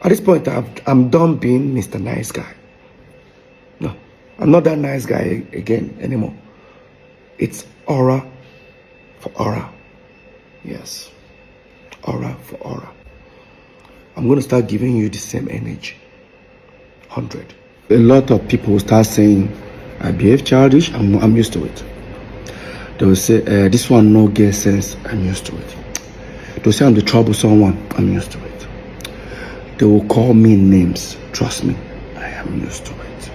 At this point, I'm done being Mr. Nice Guy. No, I'm not that nice guy again anymore. It's aura for aura. Yes, aura for aura. I'm going to start giving you the same energy. 100. A lot of people will start saying, I behave childish. I'm used to it. They will say, this one no get sense. I'm used to it. They will say I'm the troublesome one. I'm used to it. They will call me names. Trust me, I am used to it.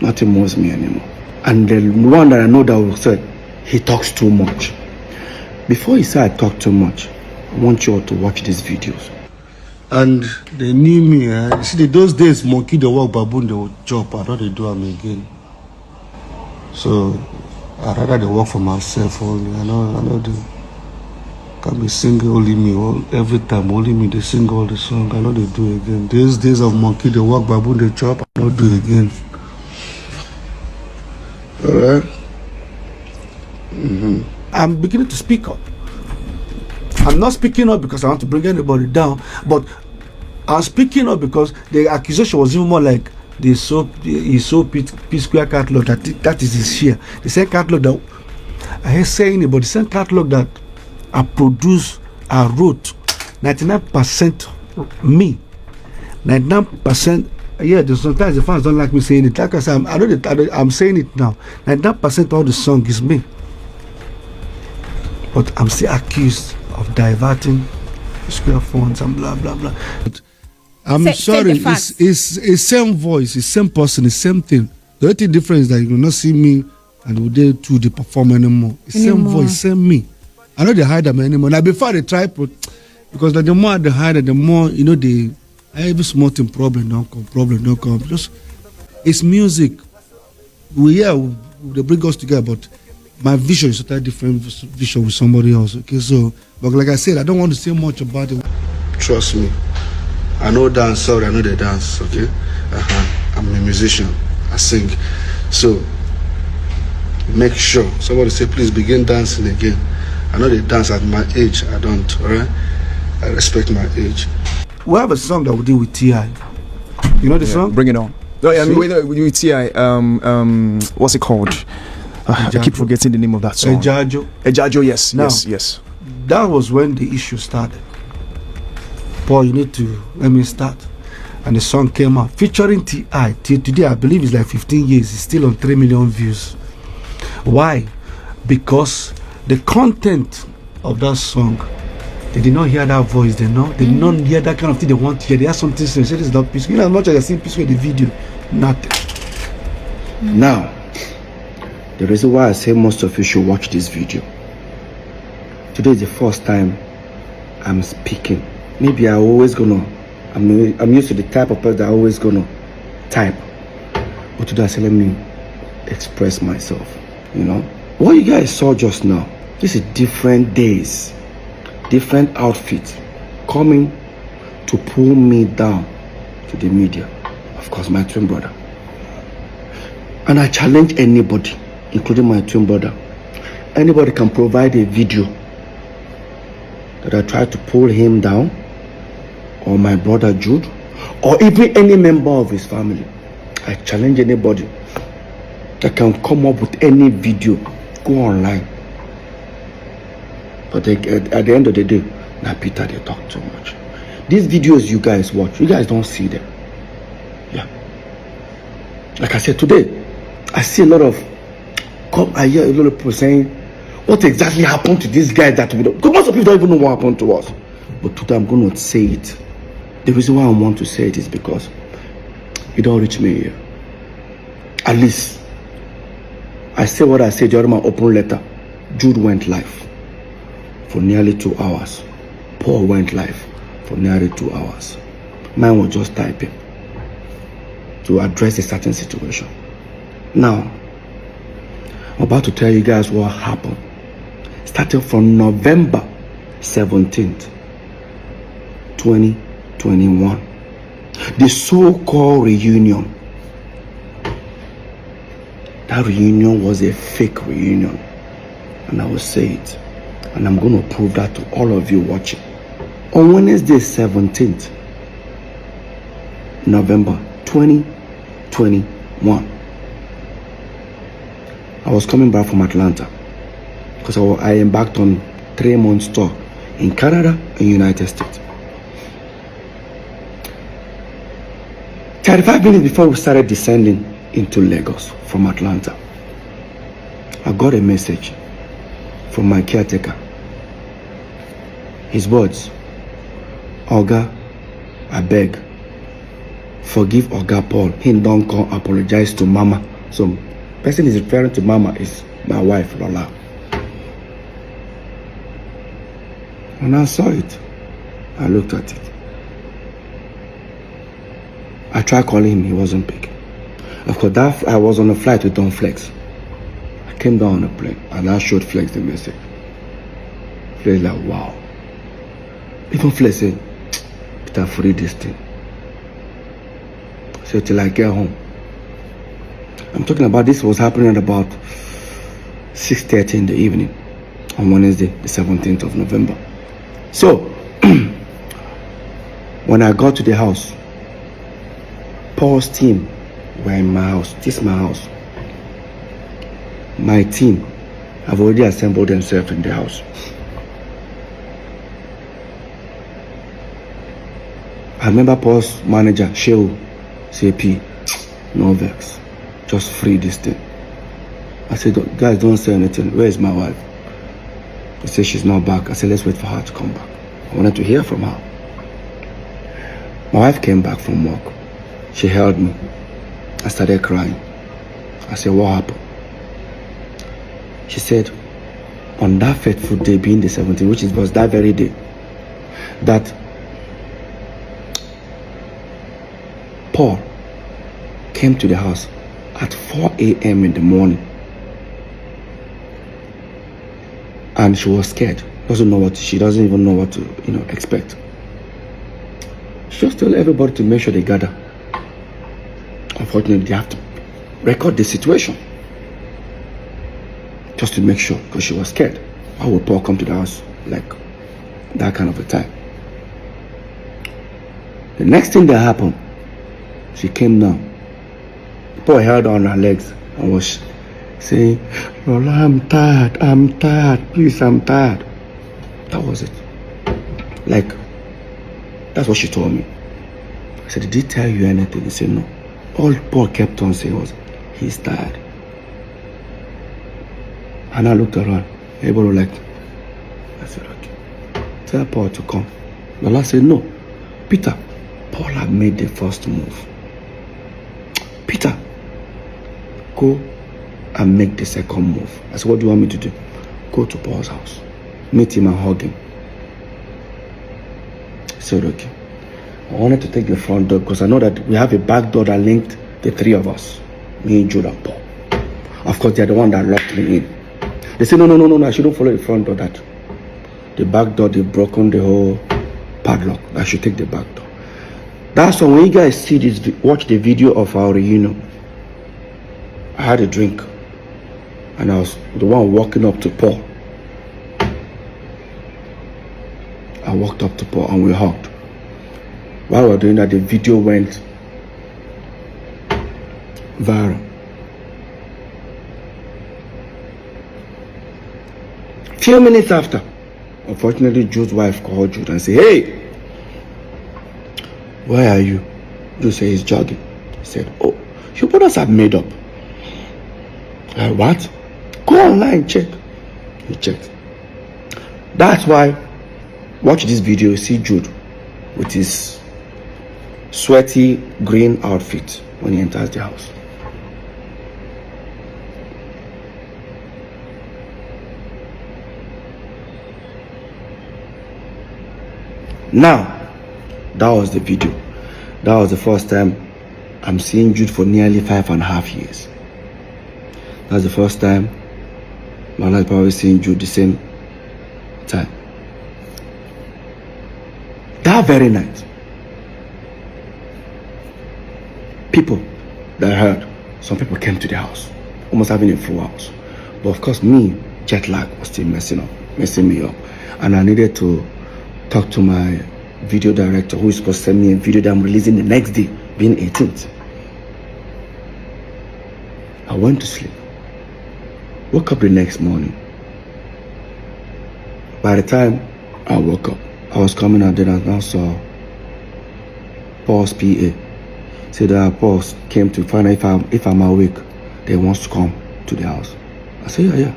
Nothing moves me anymore. And the one that I know that will say, he talks too much. Before he said I talk too much, I want you all to watch these videos. And they knew me. You see, those days, monkey they walk, baboon they would chop. I don't they do them again. So I rather they work for myself only. I know they can be singing only me every time. Only me they sing all the song. I know they do again. These days of monkey they walk, baboon they chop. I don't do again. Alright. I'm beginning to speak up. I'm not speaking up because I want to bring anybody down, but I'm speaking up because the accusation was even more like he sold Psquare catalog. That is his share. The same catalog that I hate saying it, but the same catalog that I produced, I wrote, 99% me, 99%. Yeah, sometimes the fans don't like me saying it. Like I said, I'm saying it now. 99% of the song is me, but I'm still accused of diverting Psquare funds and blah blah blah. I'm sorry, it's same voice, it's same person, it's same thing. The only difference is that you will not see me and will they do the perform anymore. It's same voice, same me. I know they hide them anymore. Now before they try, because the more they hide it, the more they every small thing problem don't come. Just it's music. They bring us together, but my vision is a totally different vision with somebody else. Okay, so but like I said, I don't want to say much about it. Trust me, I know dance. Sorry, I know the dance. Okay, I'm a musician. I sing. So make sure somebody say please begin dancing again. I know they dance at my age. I don't. All right, I respect my age. We have a song that we did with T.I. You know the song? Bring it on. No, I mean with T.I. What's it called? I keep forgetting the name of that song. Ejajo, yes, now, yes. That was when the issue started. Paul, you need to let me start. And the song came out featuring T.I. Till today, I believe it's like 15 years. It's still on 3 million views. Why? Because the content of that song, they did not hear that voice. They did not hear that kind of thing they want to hear. They have something to say. This is not peaceful. You know, as much as I see peaceful in the video, nothing. Now, the reason why I say most of you should watch this video. Today is the first time I'm speaking. Maybe I'm always gonna. I'm used to the type of person that always gonna type. But today I say let me express myself. You know what you guys saw just now. This is different days, different outfits coming to pull me down to the media. Of course, my twin brother. And I challenge anybody, including my twin brother. Anybody can provide a video that I try to pull him down, or my brother Jude, or even any member of his family. I challenge anybody that can come up with any video. Go online. But at the end of the day, now Peter, they talk too much. These videos you guys watch, you guys don't see them. Yeah. Like I said today, I see a lot of, I hear a lot of people saying, what exactly happened to this guy that we don't, because most of people don't even know what happened to us. But today I'm going to say it. The reason why I want to say it is because you don't reach me here. At least, I say what I said during my open letter. Jude went live for nearly 2 hours. Paul went live for nearly 2 hours. Mine was just typing to address a certain situation. Now, I'm about to tell you guys what happened. Starting from November 17th, 2021. The so-called reunion. That reunion was a fake reunion. And I will say it. And I'm going to prove that to all of you watching. On Wednesday 17th, November 2021. I was coming back from Atlanta because I embarked on 3-month tour in Canada and United States. 35 minutes before we started descending into Lagos from Atlanta, I got a message from my caretaker. His words: "Oga, I beg, forgive Oga Paul. He don't come apologize to Mama." So, person is referring to Mama is my wife, Lola. When I saw it, I looked at it. I tried calling him, he wasn't picking. Of course, I was on a flight with Don Flex. I came down on a plane and I showed Flex the message. Flex like, wow. Even Flex said, "Peter, free this thing." So till I get home. I'm talking about this was happening at about 6:30 in the evening on Wednesday, the 17th of November. So, when I got to the house, Paul's team were in my house. This is my house. My team have already assembled themselves in the house. I remember Paul's manager, Shehu, say, "P, no vex. Just free this thing." I said, "Guys, don't say anything. Where is my wife?" He said, "She's not back." I said, "Let's wait for her to come back." I wanted to hear from her. My wife came back from work. She held me. I started crying. I said, "What happened?" She said, on that fateful day, being the 17th, which was that very day, that Paul came to the house at 4 a.m. in the morning, and she was scared. She doesn't even know what to expect. She just told everybody to make sure they gather. Unfortunately, they have to record the situation just to make sure, because she was scared. Why would Paul come to the house like that kind of a time? The next thing that happened, she came down. Paul held on her legs and was saying, "Lola, I'm tired, please, I'm tired." That was it. Like, that's what she told me. I said, "Did he tell you anything?" He said, "No." All Paul kept on saying was, "He's tired." And I looked around. Everybody was like, I said, "Okay, tell Paul to come." Lola said, "No, Peter, Paul had made the first move. Peter, go and make the second move." I said, "What do you want me to do?" "Go to Paul's house, meet him and hug him." I said, "Okay." I wanted to take the front door because I know that we have a back door that linked the three of us, me, Jude, and Paul. Of course, they're the one that locked me in. They said, no, I shouldn't follow the front door. That the back door, they've broken the whole padlock. I should take the back door. That's why when you guys see this, watch the video of our reunion, I had a drink and I was the one walking up to Paul. I walked up to Paul and we hugged. While we were doing that, the video went viral. Few minutes after, unfortunately, Jude's wife called Jude and said, "Hey, where are you?" Jude said he's jogging. He said, "Oh, your brothers have made up." I, "What?" "Go online, check." He checked. That's why, watch this video, you see Jude with his sweaty green outfit when he enters the house. Now, that was the video. That was the first time I'm seeing Jude for nearly 5.5 years. That's the first time my life probably seeing Jude the same time. That very night, people that I heard, some people came to the house, almost having a full house. But of course, me, jet lag was still messing me up. And I needed to talk to my video director who is supposed to send me a video that I'm releasing the next day, being 18th. I went to sleep. Woke up the next morning. By the time I woke up, I was coming out there and I saw Paul's PA. Said that Paul came to find out if I'm awake, they wants to come to the house. I said, yeah.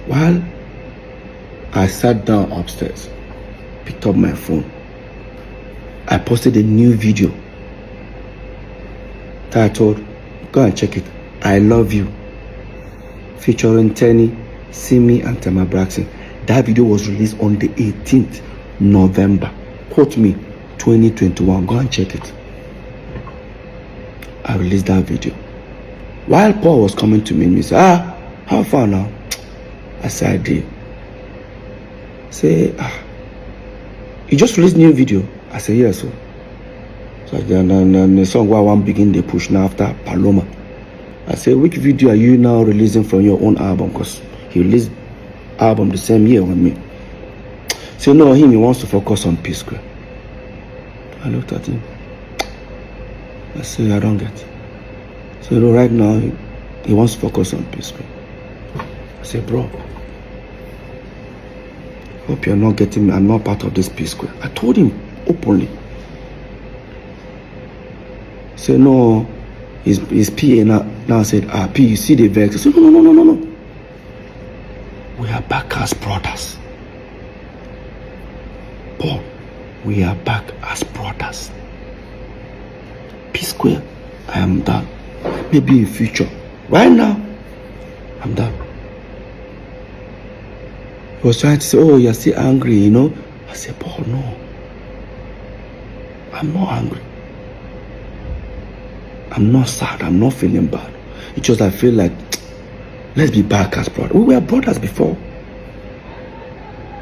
While I sat down upstairs, picked up my phone, I posted a new video titled, go and check it, I Love You, featuring Tenny, Simi and Tema Braxton. That video was released on the 18th November. Quote me, 2021. Go and check it. I released that video. While Paul was coming to me, he said, how far now? I said, I did. Say, you just released new video? I said, yes, sir. So then the song where I want begin the push now after Paloma. I said, which video are you now releasing from your own album? Because he released album the same year with me. So no, he wants to focus on Psquare. I looked at him. I said, I don't get it. So right now, he wants to focus on Psquare. I said, bro, hope you're not getting me. I'm not part of this Psquare. I told him openly. He said, no, his PA now said, P, you see the vex. I said, no. We are back as brothers. Paul, we are back as brothers. Psquare, I am done. Maybe in future. Right now, I'm done. He was trying to say, oh, you're still angry, you know. I said, Paul, no. I'm not angry. I'm not sad. I'm not feeling bad. It's just I feel like, let's be back as brothers. We were brothers before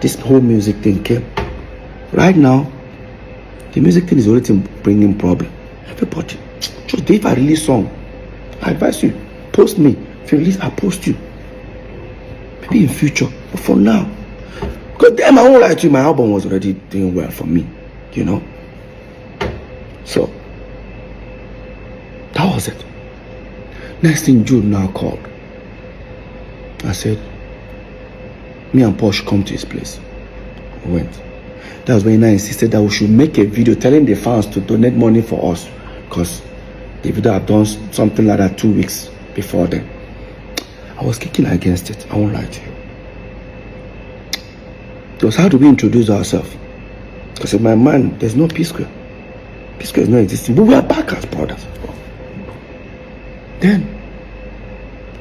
this whole music thing came. Right now, the music thing is already bringing problem. Everybody, just if I release song, I advise you, post me. If you release, I'll post you. Maybe in future, but for now, because then I won't lie to you, my album was already doing well for me, you know. So that was it. Next thing, Jude now called. I said, me and Paul should come to his place. We went. That was when I insisted that we should make a video telling the fans to donate money for us, because the video had done something like that 2 weeks before then. I was kicking against it. I won't lie to you. It was how do we introduce ourselves? Because in my mind, there's no Psquare. Psquare is not existing. But we are back as brothers. Then,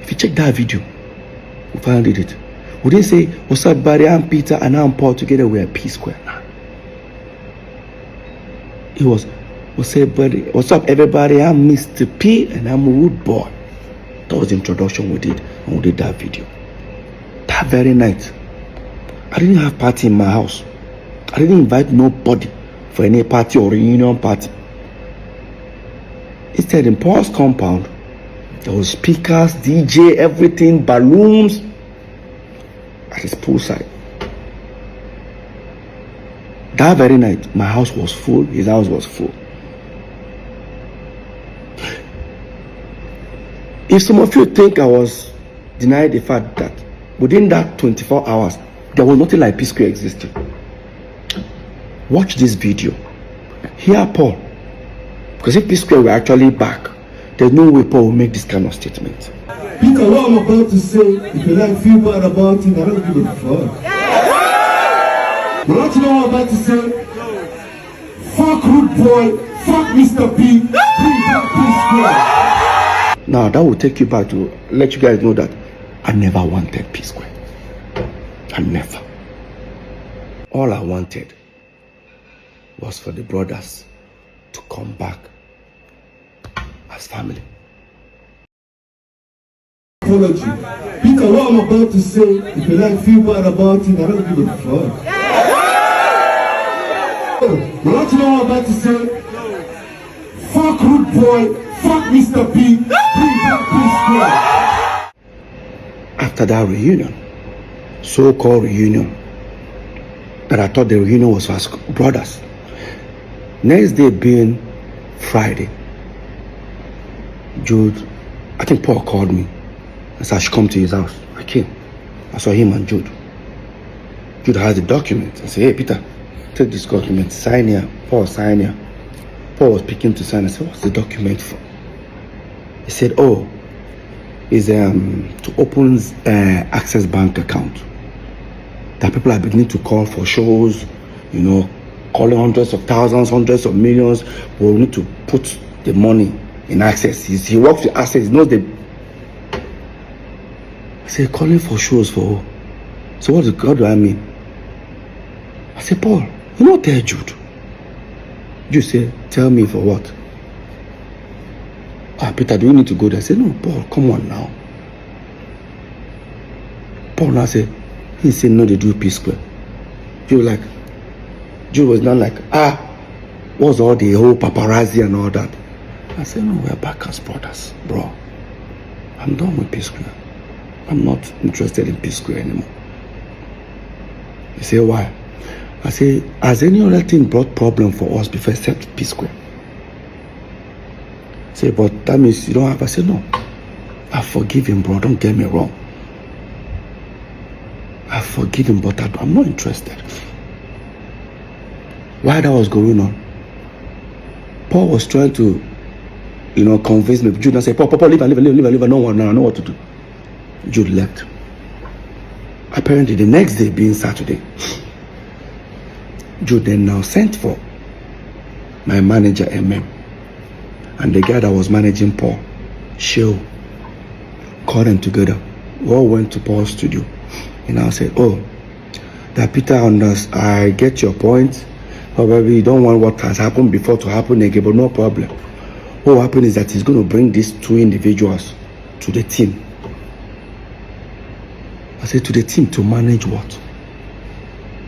if you check that video, we finally did it. We didn't say, what's up, Barry, I'm Peter, and I'm Paul, together we are Psquare. Nah. It was, what's up, everybody, I'm Mr. P, and I'm a Rude Boy. That was the introduction we did, and we did that video. That very night, I didn't have party in my house. I didn't invite nobody for any party or reunion party. Instead, in Paul's compound, there was speakers, DJ, everything, balloons at his poolside. That very night, my house was full, his house was full. If some of you think I was denying the fact that within that 24 hours, there was nothing like Psquare existing, watch this video. Hear Paul. Because if Psquare were actually back, there's no way Paul will make this kind of statement. Peter, what I'm about to say, if you like feel bad about it, I don't give a fuck. You want to know what I'm about to say? Fuck Rude Boy, fuck Mr. P, bring back Psquare. Now that will take you back to let you guys know that I never wanted Psquare. I never. All I wanted was for the brothers to come back as family. Apology. Peter, what I'm about to say, if you like feel bad about it, I don't give a fuck. You want to know what I'm about to say? Fuck Rude Boy, fuck Mr. P, bring back Psquare. After that reunion, so-called reunion, that I thought the reunion was for us brothers. Next day being Friday, Jude, I think Paul called me and said I should come to his house. I came. I saw him and Jude. Jude has the document. I said, hey, Peter, take this document, sign here. Paul, sign here. Paul was picking to sign. I said, what's the document for? He said, oh, it's to open Access Bank account. That people are beginning to call for shows, you know, calling hundreds of thousands, hundreds of millions. We need to put the money in Access. He works with Access. He knows the. I said, calling for shows for who? So what do I mean? I said, Paul, you know, tell Jude. Jude said, tell me for what? Ah, Peter, do you need to go there? I said, no, Paul, come on now. Paul now said, he said, no, they do Psquare. Jude was not like, what's all the whole paparazzi and all that? I said, no, we're back as brothers, bro. I'm done with Psquare. I'm not interested in Psquare anymore. He said, why? I said, has any other thing brought problem for us before except Psquare? He said, but that means you don't have. I said, no. I forgive him, bro. Don't get me wrong. I forgive him, but I'm not interested. Why that was going on? Paul was trying to, you know, convince me. Jude said, Paul, leave. No one now. I know what to do. Jude left. Apparently, the next day being Saturday, Jude then now sent for my manager, MM, and the guy that was managing Paul, Sheo, called them together. We all went to Paul's studio. And I said, oh, that Peter, I get your point. Probably you don't want what has happened before to happen again, but no problem. What will happen is that he's going to bring these two individuals to the team. I said, to the team to manage what?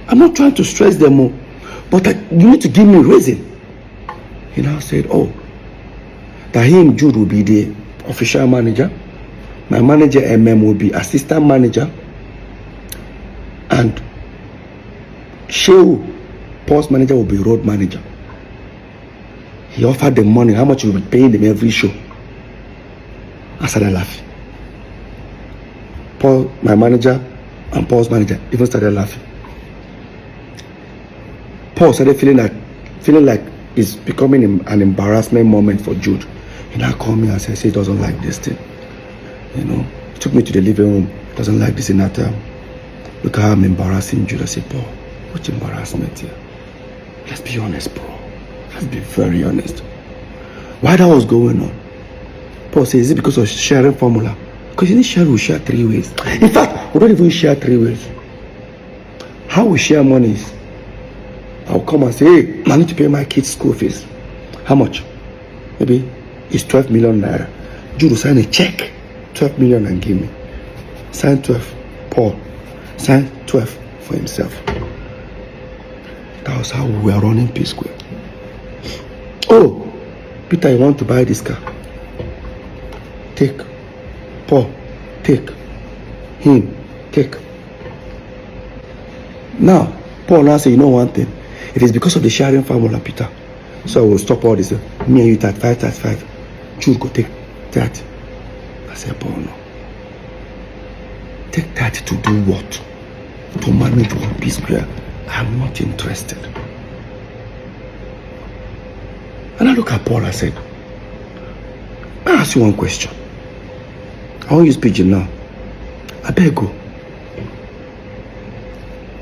I'm not trying to stress them more, but you need to give me a reason. He now said, oh, that him, Jude, will be the official manager. My manager, MM, will be assistant manager. And Sheu, Paul's manager, will be road manager. He offered them money, how much he will be paying them every show. I started laughing. Paul, my manager, and Paul's manager even started laughing. Paul started feeling like it's becoming an embarrassment moment for Jude. He now called me and said he doesn't like this thing. You know, he took me to the living room. Doesn't like this in that time. Look how I'm embarrassing Jude. I said, Paul, what embarrassment here? Let's be honest, bro. Let's be very honest. Why that was going on? Paul said, is it because of sharing formula? Because you need share, we share 3 ways. In fact, we don't even share 3 ways. How we share money is, I'll come and say, hey, I need to pay my kids' school fees. How much? Maybe it's 12 million naira. Jude will sign a check, 12 million, and give me. Sign 12. Paul, sign 12 for himself. That was how we were running Psquare. Oh, Peter, you want to buy this car? Take. Paul, take. Him, take. Now, Paul now say, you know one thing. It is because of the sharing formula, Peter. So I will stop all this. Me and you 35. Jude go take 30. I said, Paul, no. Take 30 to do what? To manage one Psquare. I'm not interested. And I look at Paul, I said, I ask you one question. I won't use pigeon now. I beg you.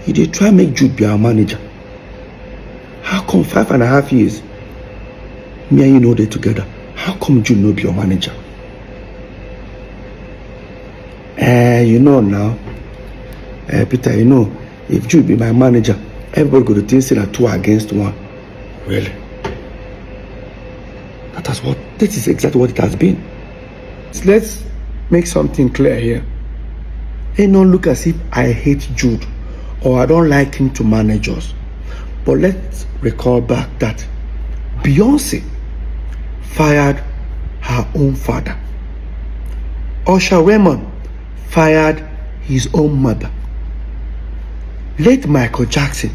You did try make Jude be our manager. How come 5.5 years, me and you know they together? How come Jude no be your manager? You know now, Peter, you know, if Jude be my manager, everybody go to think say that 2 against 1. Really? That is exactly what it has been. So let's make something clear here. Hey, don't look as if I hate Jude or I don't like him to manage us. But let's recall back that Beyonce fired her own father. Usher Raymond fired his own mother. Late Michael Jackson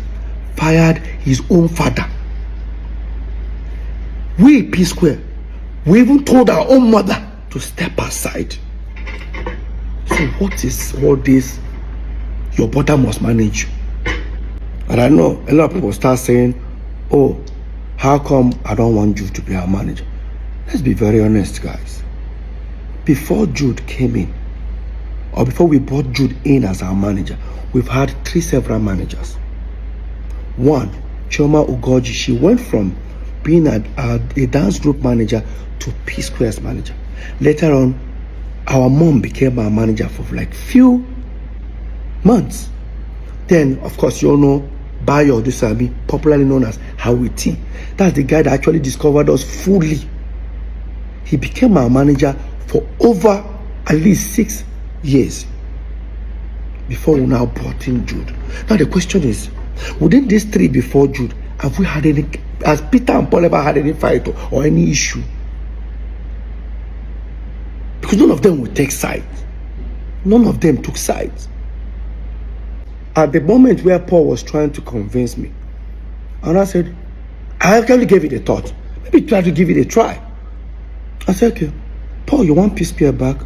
fired his own father. We, Psquare, we even told our own mother to step aside. So what is all this? Your brother must manage you. And I know a lot of people start saying, oh, how come I don't want Jude to be our manager? Let's be very honest, guys. Before Jude came in, or before we brought Jude in as our manager, we've had 3 several managers. One, Chioma Ugoji, she went from being a dance group manager to Psquare's manager. Later on, our mom became our manager for like few months. Then, of course, you all know Bayo Dusami, popularly known as Hawiti. That's the guy that actually discovered us fully. He became our manager for over at least 6 years before we now brought in Jude. Now the question is, within these 3 before Jude, have we had any, has Peter and Paul ever had any fight or any issue? Because none of them would take sides. None of them took sides. At the moment where Paul was trying to convince me, and I said, I actually gave it a thought. Maybe try to give it a try. I said, okay, Paul, you want Psquare back?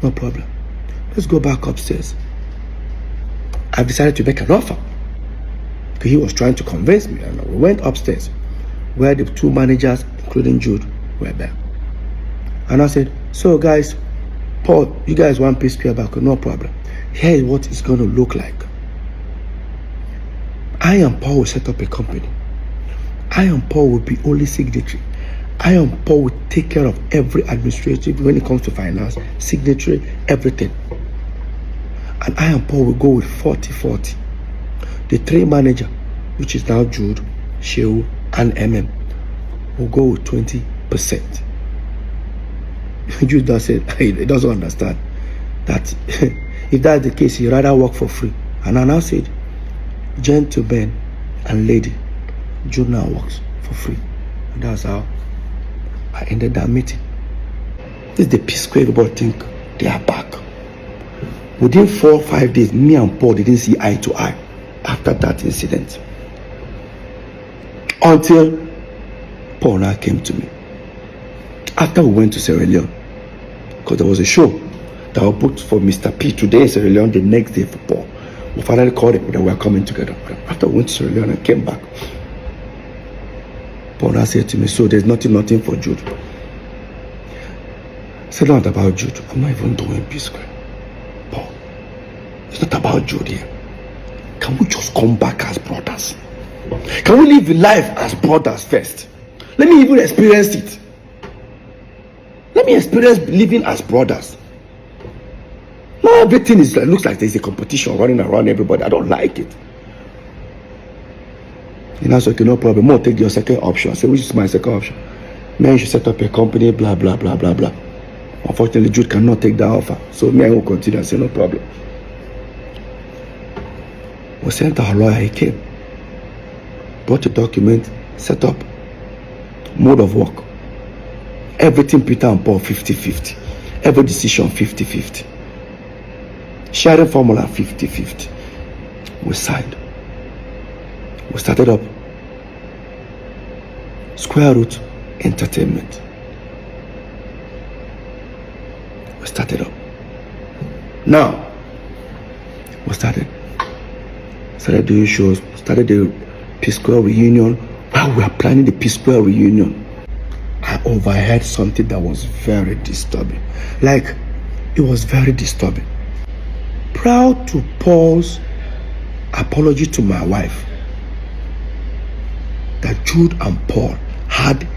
No problem. Let's go back upstairs. I've decided to make an offer. Because he was trying to convince me. And we went upstairs where the 2 managers, including Jude, were there. And I said, so guys, Paul, you guys want Psquare back? No problem. Here is what it's going to look like. I and Paul will set up a company. I and Paul will be only signatory. I and Paul will take care of every administrative when it comes to finance, signatory, everything. And I and Paul will go with 40-40. The 3 manager, which is now Jude, Shehu, and MM, will go with 20%. Jude does say he doesn't understand that if that's the case, he'd rather work for free. And I now said, gentlemen and lady, Jude now works for free. And that's how I ended that meeting. This is the Psquare everybody think they are back. Within 4 or 5 days, me and Paul didn't see eye to eye after that incident. Until Paul now came to me. After we went to Sierra Leone, because there was a show that was booked for Mr. P today in Sierra Leone, the next day for Paul. We finally called it that we were coming together. After we went to Sierra Leone and came back, Paul now said to me, so there's nothing for Jude. I said, not about Jude. I'm not even doing Psquare. Paul, it's not about Jude here. Can we just come back as brothers? Can we live life as brothers first? Let me even experience it. Let me experience living as brothers. Now everything is looks like there's a competition running around everybody. I don't like it. And I said, okay, no problem. More take your second option. I said, which is my second option? Man, you should set up a company, blah, blah, blah, blah, blah. Unfortunately, Jude cannot take that offer. So me, I will continue. I said, no problem. We sent our lawyer, he came. Brought a document, set up, mode of work. Everything Peter and Paul 50-50. Every decision 50-50. Sharing formula 50-50. We signed. We started up Square Root Entertainment. We started up. Now, we started doing shows, started the Psquare reunion. While we were planning the Psquare reunion, I overheard something that was very disturbing. Like, it was very disturbing. Proud to Paul's apology to my wife that Jude and Paul had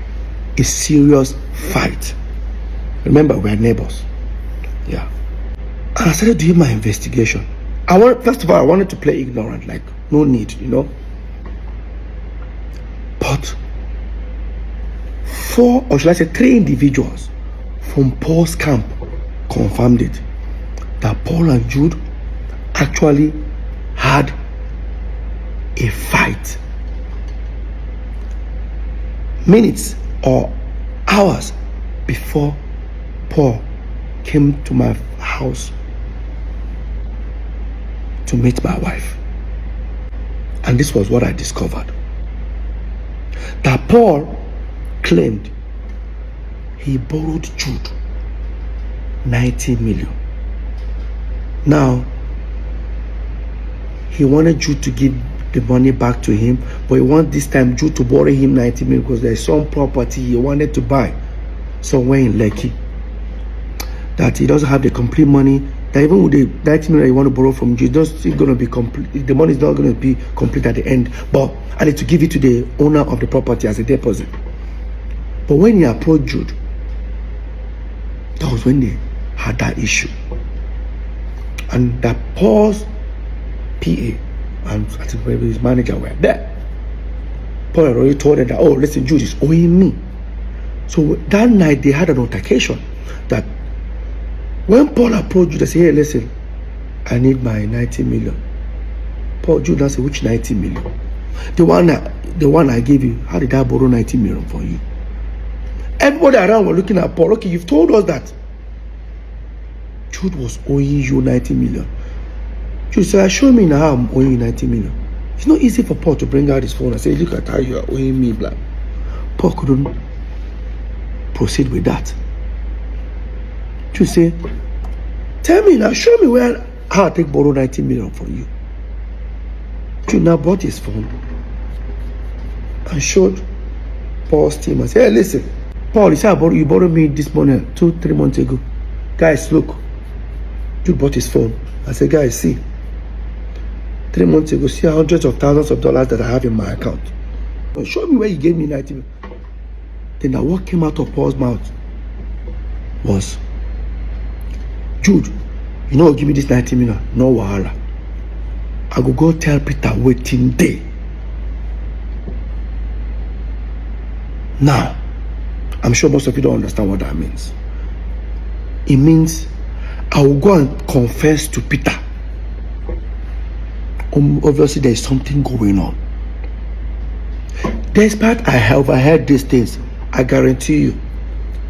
a serious fight. Remember, we're neighbors. Yeah. And I started doing my investigation. First of all, I wanted to play ignorant, like, no need, you know. But 4, or should I say 3 individuals from Paul's camp confirmed it, that Paul and Jude actually had a fight minutes or hours before Paul came to my house to meet my wife. And And this was what I discovered. That Paul claimed he borrowed Jude 90 million. Now, he wanted Jude to give the money back to him, but he wanted this time Jude to borrow him 90 million because there's some property he wanted to buy somewhere in Lekki that he doesn't have the complete money. That even with the 90 million you want to borrow from Jude, it's still going to be complete. The money is not going to be complete at the end, but I need to give it to the owner of the property as a deposit. But when he approached Jude, that was when they had that issue. And that Paul's PA and I think maybe his manager were there. Paul had already told them that, oh, listen, Jude is owing me. So that night they had an altercation that when Paul approached Jude, they said, hey, listen, I need my 90 million. Paul, Jude now said, which 90 million? The one I gave you, how did I borrow 90 million from you? Everybody around were looking at Paul. Okay, you've told us that Jude was owing you 90 million. Jude said, show me now how I'm owing you 90 million. It's not easy for Paul to bring out his phone and say, look at how you are owing me, blah. Paul couldn't proceed with that. Jude said, tell me now, show me how I take borrow 90 million from you. Jude now brought his phone and showed Paul's team and said, hey, listen, Paul, you said you borrowed me this money 2-3 months ago. Guys, look. Jude bought his phone. I said, guys, see. 3 months ago, see hundreds of thousands of dollars that I have in my account. But show me where you gave me 90 million. Then what came out of Paul's mouth was, Jude, you know, give me this 90 million. No wahala. I go tell Peter waiting day. Now, I'm sure most of you don't understand what that means. It means I will go and confess to Peter. Obviously, there is something going on. Despite I have heard these things, I guarantee you,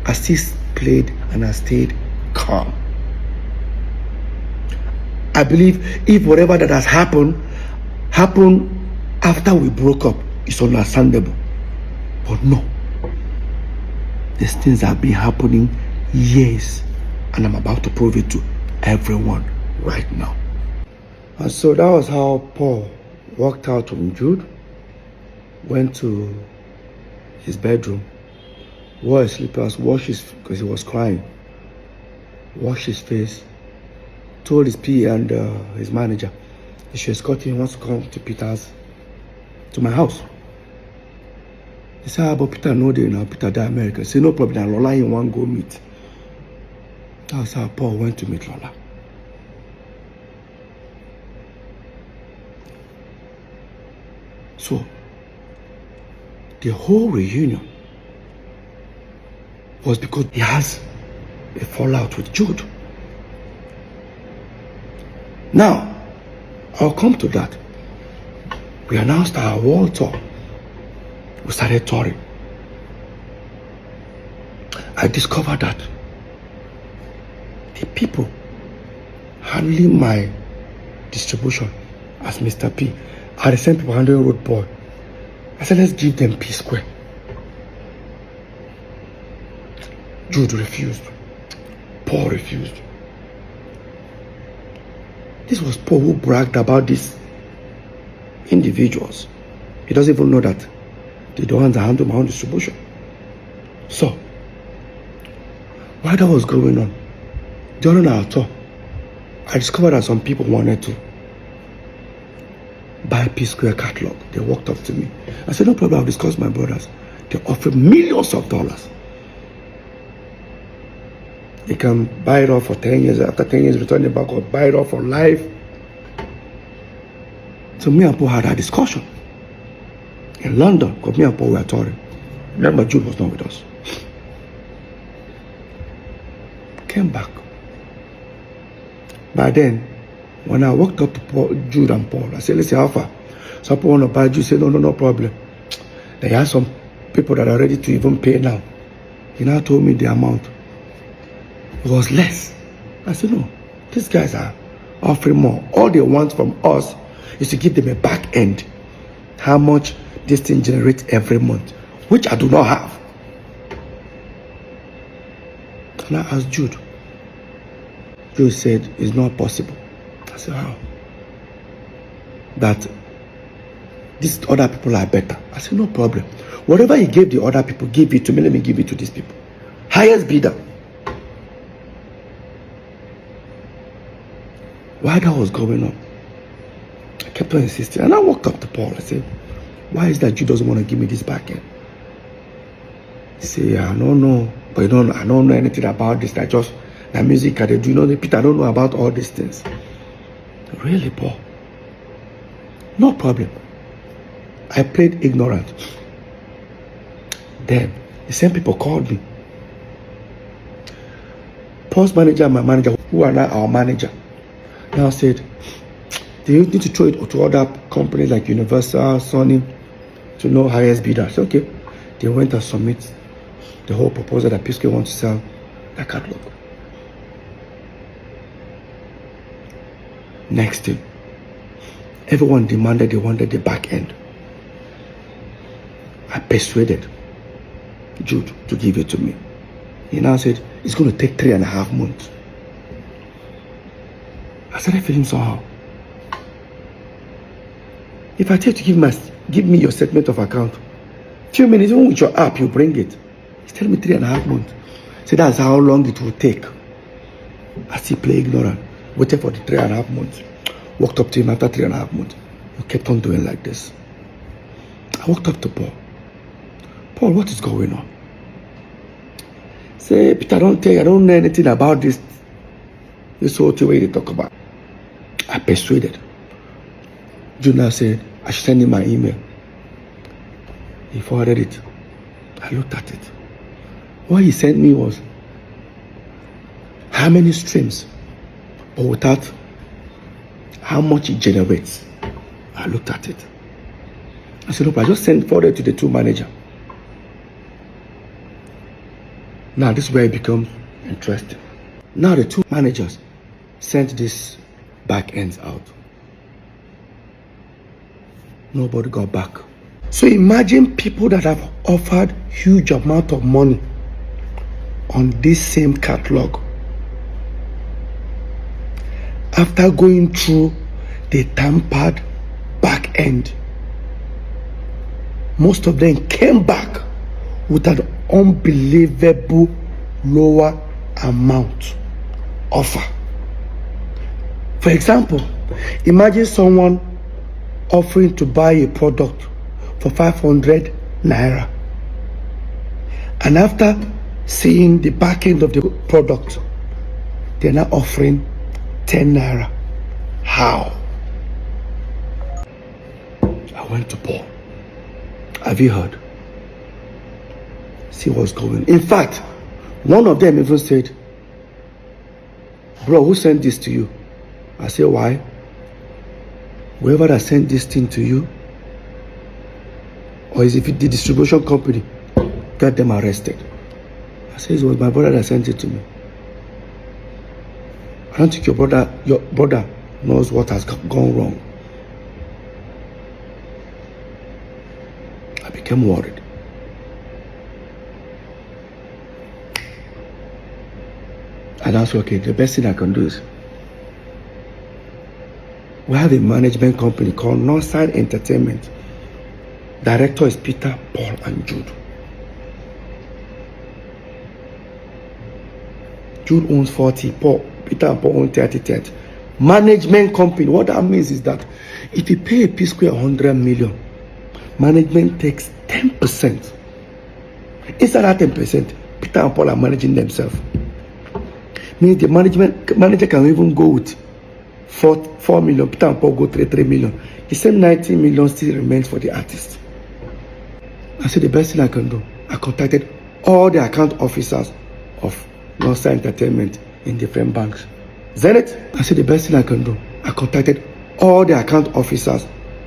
I still played and I stayed calm. I believe if whatever that has happened after we broke up, it's understandable. But no. These things have been happening years, and I'm about to prove it to everyone right now. And so that was how Paul walked out from Jude, went to his bedroom, wore his slippers, washed his, because he was crying, washed his face, told his PA and his manager he should escort him. He wants to come to my house. He said, how about Peter no day now, Peter die America. He said, no problem, now Lola you want go meet. That's how Paul went to meet Lola. So, the whole reunion was because he has a fallout with Jude. Now, I'll come to that. We announced our world tour. We started touring. I discovered that the people handling my distribution as Mr. P are the same people handling Road Boy. I said, let's give them Psquare. Jude refused. Paul refused. This was Paul who bragged about these individuals. He doesn't even know that they're the ones that handle my own distribution. So, while that was going on, during our tour, I discovered that some people wanted to buy Psquare catalog. They walked up to me. I said, no problem, I'll discuss my brothers. They offered millions of dollars. They can buy it off for 10 years. After 10 years, return it back or buy it off for life. So me and Paul had a discussion in London, because me and Paul were touring. Remember, Jude was not with us. Came back. By then, when I walked up to Jude and Paul, I said, listen, how far? Some people want to buy Jude. Said, no problem. They have some people that are ready to even pay now. He now told me the amount. It was less. I said, no, these guys are offering more. All they want from us is to give them a back end how much this thing generates every month, which I do not have. And I asked Jude. Jude said, it's not possible. I said, how? That these other people are better. I said, no problem. Whatever he gave the other people, give it to me. Let me give it to these people. Highest bidder. While that was going on, I kept on insisting. And I walked up to Paul. I said, why is that Jude doesn't want to give me this back end? He said, I don't know. But I don't know anything about this. I just, the music I do. You know, Peter, I don't know about all these things. Really, Paul? No problem. I played ignorant. Then, the same people called me. Paul's manager and my manager, who are now our manager, now said, they need to throw it to other companies like Universal, Sony, to know highest bidder. I said, okay. They went and submit the whole proposal that Psquare wants to sell the catalog. Next thing, everyone demanded, they wanted the back end. I persuaded Jude to give it to me. He now said, it's going to take 3.5 months. I started feeling somehow. If I tell you to give me your statement of account, few minutes, even with your app, you bring it. He's telling me 3.5 months. So that's how long it will take. I still play ignorant. Waited for the 3.5 months. Walked up to him after 3.5 months. He kept on doing like this. I walked up to Paul. Paul, what is going on? Say, Peter, I don't know anything about this whole thing where they talk about. I persuaded. Junior said, I should send him my email. He forwarded it. I looked at it. What he sent me was how many streams, but without how much it generates. I looked at it. I said, look, I just forwarded to the two managers. Now this is where it becomes interesting. Now the two managers sent this back ends out. Nobody got back. So imagine people that have offered huge amount of money on this same catalog. After going through the tampered back end, most of them came back with an unbelievable lower amount offer. For example, imagine someone offering to buy a product for 500 naira, and after seeing the back end of the product, they're now offering 10 naira. How? I went to Paul. Have you heard? See what's going on. In fact, one of them even said, bro, who sent this to you? I said, why? Whoever that sent this thing to you, or is it the distribution company, got them arrested. I said, it was my brother that sent it to me. I don't think your brother knows what has gone wrong. I became worried. And I said, okay, the best thing I can do is, we have a management company called Northside Entertainment. Director is Peter, Paul, and Jude. Jude owns 40, Peter and Paul own 30. Management company, what that means is that if you pay a Psquare 100 million, management takes 10%. Inside that 10%, Peter and Paul are managing themselves. Means the manager can even go with 4 million, Peter and Paul go 3 million. The same 19 million still remains for the artist. I said, the best thing I can do, I contacted all the account officers of Northside Entertainment in different banks. Zenith, I said, the best thing I can do, I contacted all the account officers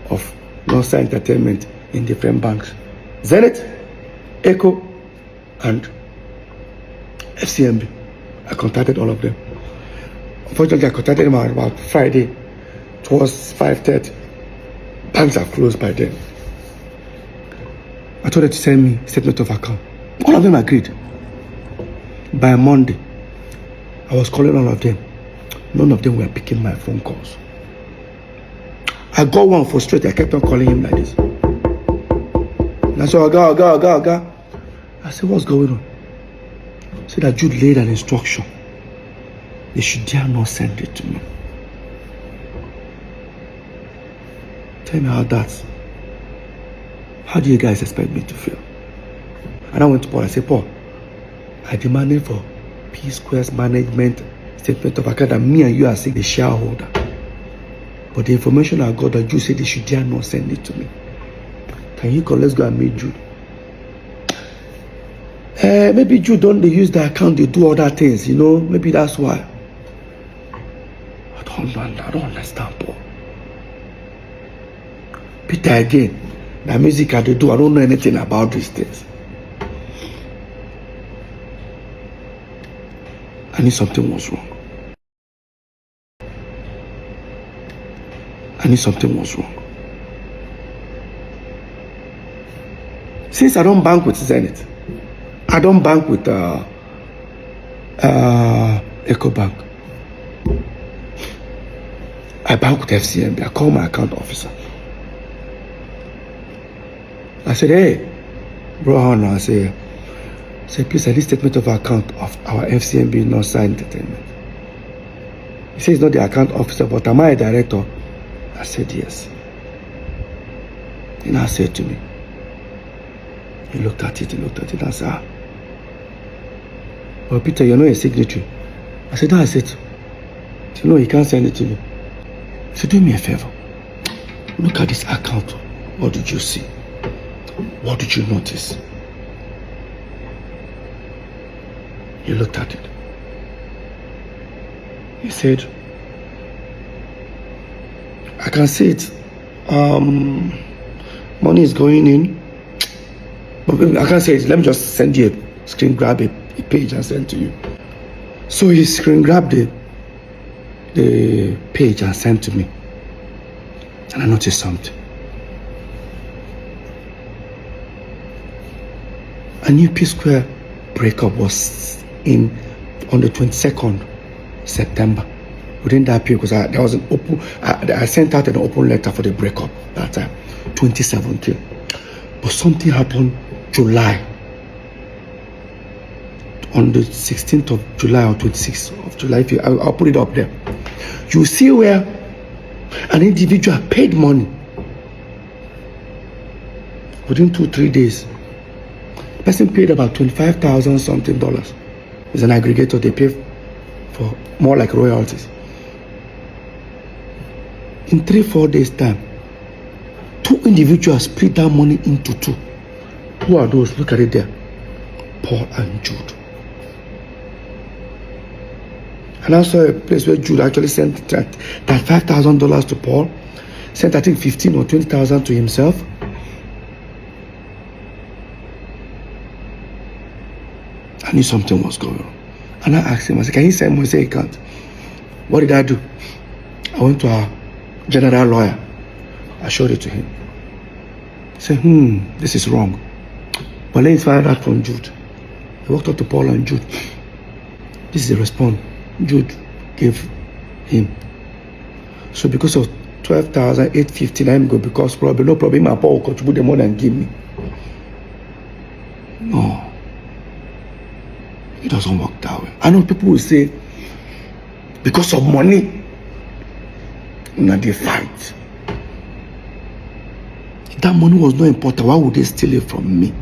of Northside Entertainment in different banks. Zenith, Echo, and FCMB. I contacted all of them. Unfortunately, I contacted them about Friday. It was 5:30. Banks are closed by then. I told her to send me statement of account. All of them agreed. By Monday, I was calling all of them. None of them were picking my phone calls. I got one frustrated. I kept on calling him like this. And I said, Oga. I said, what's going on? He said that Jude laid an instruction. They should dare not send it to me. Tell me how do you guys expect me to feel? And I went to Paul. I said, Paul, I demanded for Psquare's management statement of account that me and you are saying the shareholder. But the information I got that Jude said they should dare not send it to me. Can you call? Let's go and meet Jude. Maybe Jude don't they use the account, they do other things, you know? Maybe that's why. I don't understand, Paul. Peter again, the music I do, I don't know anything about these things. I knew something was wrong. Since I don't bank with Zenith, I don't bank with EcoBank. I bank with FCMB. I call my account officer. I said, hey, bro, I say, please, this statement of account of our FCMB not signed entertainment. He says he's not the account officer, but am I a director? I said, yes. He now said to me, he looked at it and said, well, Peter, you're not a signatory. I said, no, I said, you know, he can't send it to me. He said, do me a favor. Look at this account. What did you see? What did you notice? He looked at it. He said, I can see it. Money is going in. But I can't say it. Let me just send you a screen grab a page and send to you. So he screen grabbed the page and sent to me. And I noticed something. A new Psquare breakup was on the 22nd September. Within that period, because there was an open, I sent out an open letter for the breakup that time, 2017. But something happened July. On the 16th of July or 26th of July, I'll put it up there. You see where an individual paid money within 2-3 days. The person paid about $25,000 something dollars. It's an aggregator, they pay for more like royalties. In 3-4 days time, 2 individuals split that money into 2. Who are those? Look at it there. Paul and Jude. And I saw a place where Jude actually sent that $5,000 to Paul, sent I think 15 or 20,000 to himself. I knew something was going on. And I asked him, I said, can you send me? He said he can't. What did I do? I went to our general lawyer. I showed it to him. He said, this is wrong. But let me find out from Jude. I walked up to Paul and Jude. This is the response Jude gave him. So because of 12,850, I'm going because probably no problem. My Paul will contribute the money and give me. No. It doesn't work that way. I know people will say, because of money, now they fight. If that money was not important, why would they steal it from me?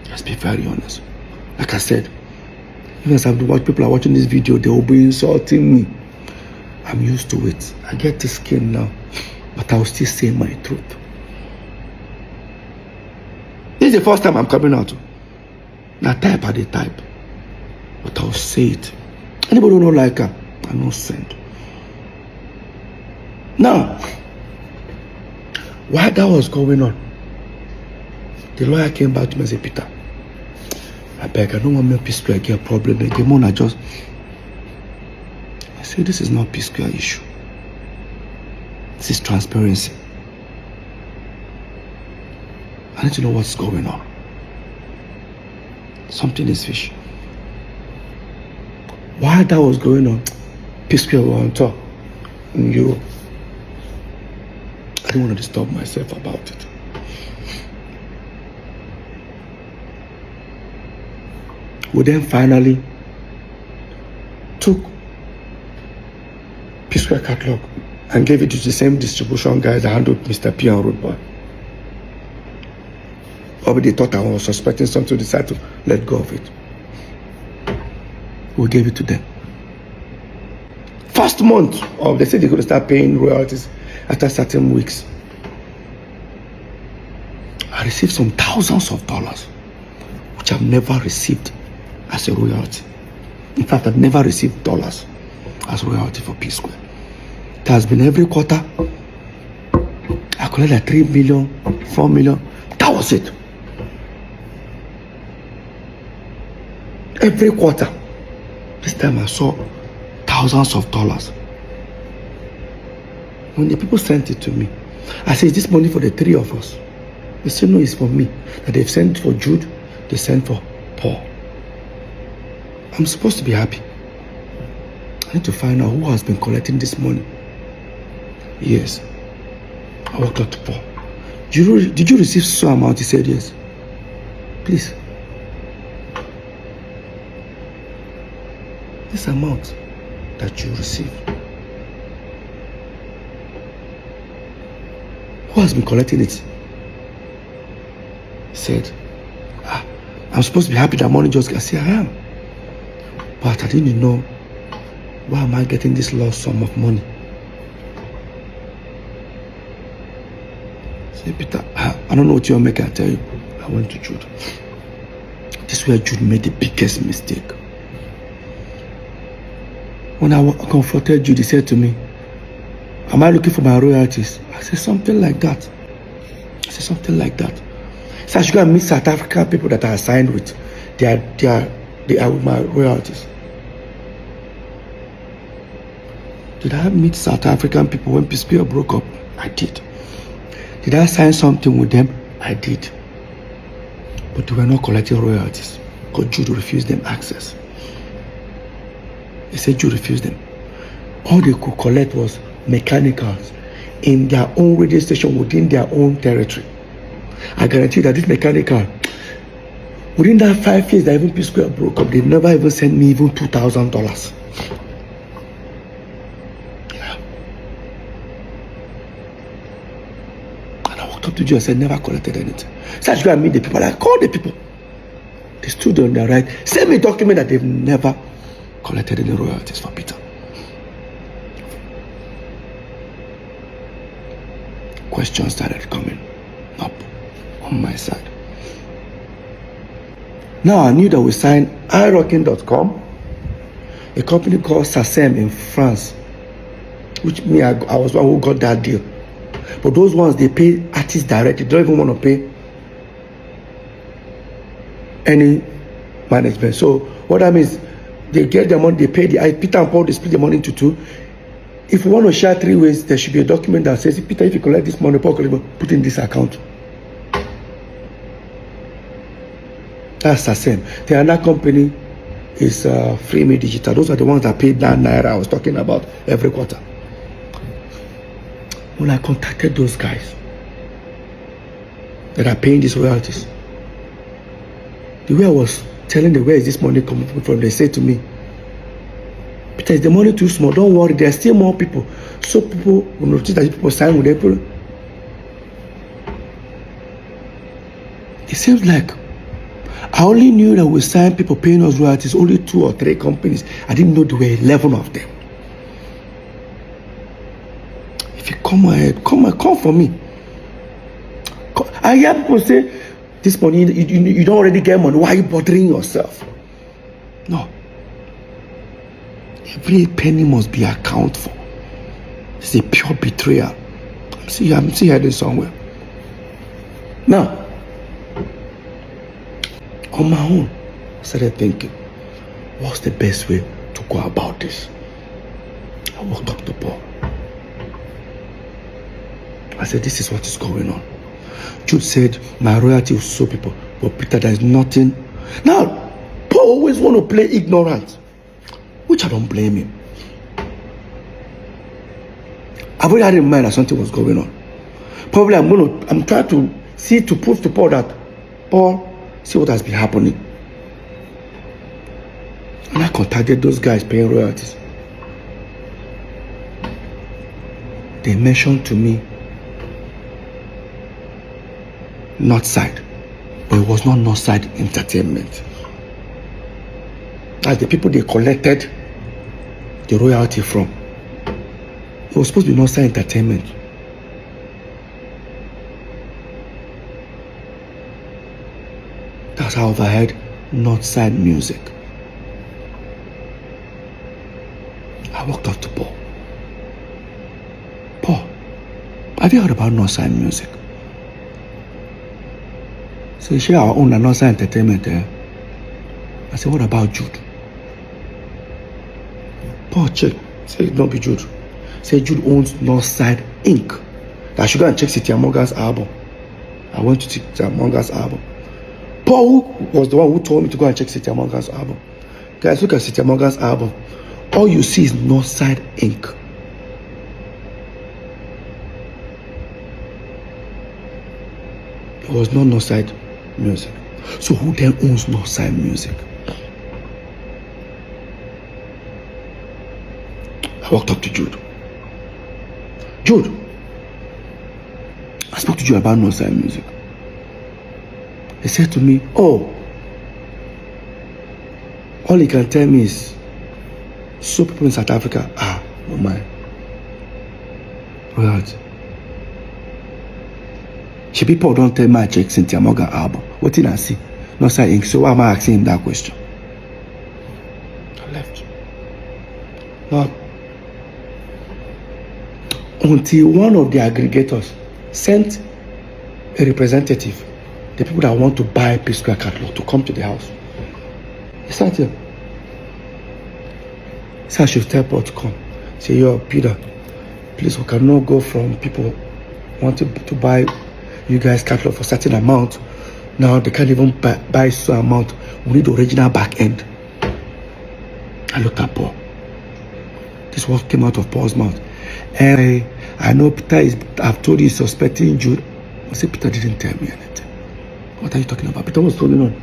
Let's be very honest. Like I said, even as people are watching this video, they will be insulting me. I'm used to it. I get this skin now, but I will still say my truth. This is the first time I'm coming out. Now type at the type, but I'll say it. Anybody who don't like her, I no send. Now, while that was going on, the lawyer came back to me and said, Peter, I beg, I don't want my Psquare to get a problem again. I said, this is not Psquare issue. This is transparency. I need to know what's going on. Something is fishy. While that was going on, Psquare were on tour in Europe. I didn't want to disturb myself about it. We then finally took Psquare catalog and gave it to the same distribution guys that handled Mr. P and Road Boy. Probably they thought I was suspecting something, to decide to let go of it. We gave it to them. First month of, they said they're going to start paying royalties after certain weeks. I received some thousands of dollars, which I've never received as a royalty. In fact, I've never received dollars as royalty for Psquare. It has been every quarter. I collected like 3 million, 4 million. That was it. Every quarter. This time I saw thousands of dollars. When the people sent it to me, I said, is this money for the three of us? They said, no, it's for me. That they've sent for Jude, they sent for Paul. I'm supposed to be happy. I need to find out who has been collecting this money. Yes. I walked up to Paul. Did you receive some amount? He said, yes. Please. This amount that you received, who has been collecting it? He said, I'm supposed to be happy that money just got. I said, I am. But I didn't know, why am I getting this large sum of money? I said, Peter, I don't know what you're making. I tell you, I went to Jude. This is where Jude made the biggest mistake. When I confronted Jude, he said to me, am I looking for my royalties? I said, something like that. I said, something like that. So I should go and meet South African people that I signed with. They are with my royalties. Did I meet South African people when Psquare broke up? I did. Did I sign something with them? I did. But they were not collecting royalties because Jude refused them access. He said Jude refused them. All they could collect was mechanicals in their own radio station within their own territory. I guarantee that this mechanical, within that 5 years that even Psquare broke up, they never even sent me even $2,000. Yeah. And I walked up to Jude and said, never collected anything. So I should go and meet the people. I called the people. They stood on their right. Send me a document that they've never collected any royalties for Peter. Questions started coming up on my side. Now I knew that we signed iRocking.com, a company called SACEM in France, which me, I was one who got that deal. But those ones, they pay artists directly. They don't even want to pay any management. So what that means, they get their money, they pay Peter and Paul, they split the money into two. If you want to share 3 ways, there should be a document that says, Peter, if you collect this money, Paul, put in this account. That's the same. The other company is Free Me Digital. Those are the ones that paid that naira I was talking about every quarter. When I contacted those guys that are paying these royalties, the way I was telling them where is this money coming from, they said to me, Peter, is the money too small? Don't worry, there are still more people. So people will notice that people sign with April. It seems like I only knew that we signed people paying us royalties, only 2 or 3 companies. I didn't know there were 11 of them. If you come ahead, come for me. I hear people say, this money, you don't already get money. Why are you bothering yourself? No. Every penny must be accounted for. It's a pure betrayal. I'm still heading somewhere. Now, on my own, I started thinking, what's the best way to go about this? I walked up to Paul. I said, this is what is going on. Jude said, my royalty will show people. But Peter, there is nothing. Now, Paul always want to play ignorant, which I don't blame him. I've already had in mind that something was going on. Probably I'm trying to see, to prove to Paul that, Paul, see what has been happening. And I contacted those guys paying royalties. They mentioned to me Northside, but it was not Northside Entertainment. That's the people they collected the royalty from. It was supposed to be Northside Entertainment. That's how I overheard Northside Music. I walked up to Paul. Paul, have you heard about Northside Music? So you share our own Northside Entertainment, eh? I said, what about Jude? Paul check. Say it not be Jude. Say Jude owns Northside Inc. I should go and check City Morgan's album. I went to City Morgan's album. Paul was the one who told me to go and check City Morgan's album. Guys, look at City Morgan's album. All you see is Northside Inc. It was not Northside Music. So who then owns Northside Music? I walked up to Jude. Jude, I spoke to you about Northside Music. He said to me, oh, all he can tell me is, so people in South Africa, oh my, right. She people don't tell me I check Cynthia Morgan album. What did I see? Northside Inc. So why am I asking him that question? I left. Now, until one of the aggregators sent a representative, the people that want to buy Psquare catalog, to come to the house. He sat here. He said I should tell Paul to come. Say, yo, Peter, please, we cannot go from people wanting to buy you guys catalog for a certain amount. Now they can't even buy so amount. We need the original back end. I looked at Paul. This was came out of Paul's mouth. And I know Peter I've told you he's suspecting Jude. I said, Peter didn't tell me anything. What are you talking about? Peter, what's going on?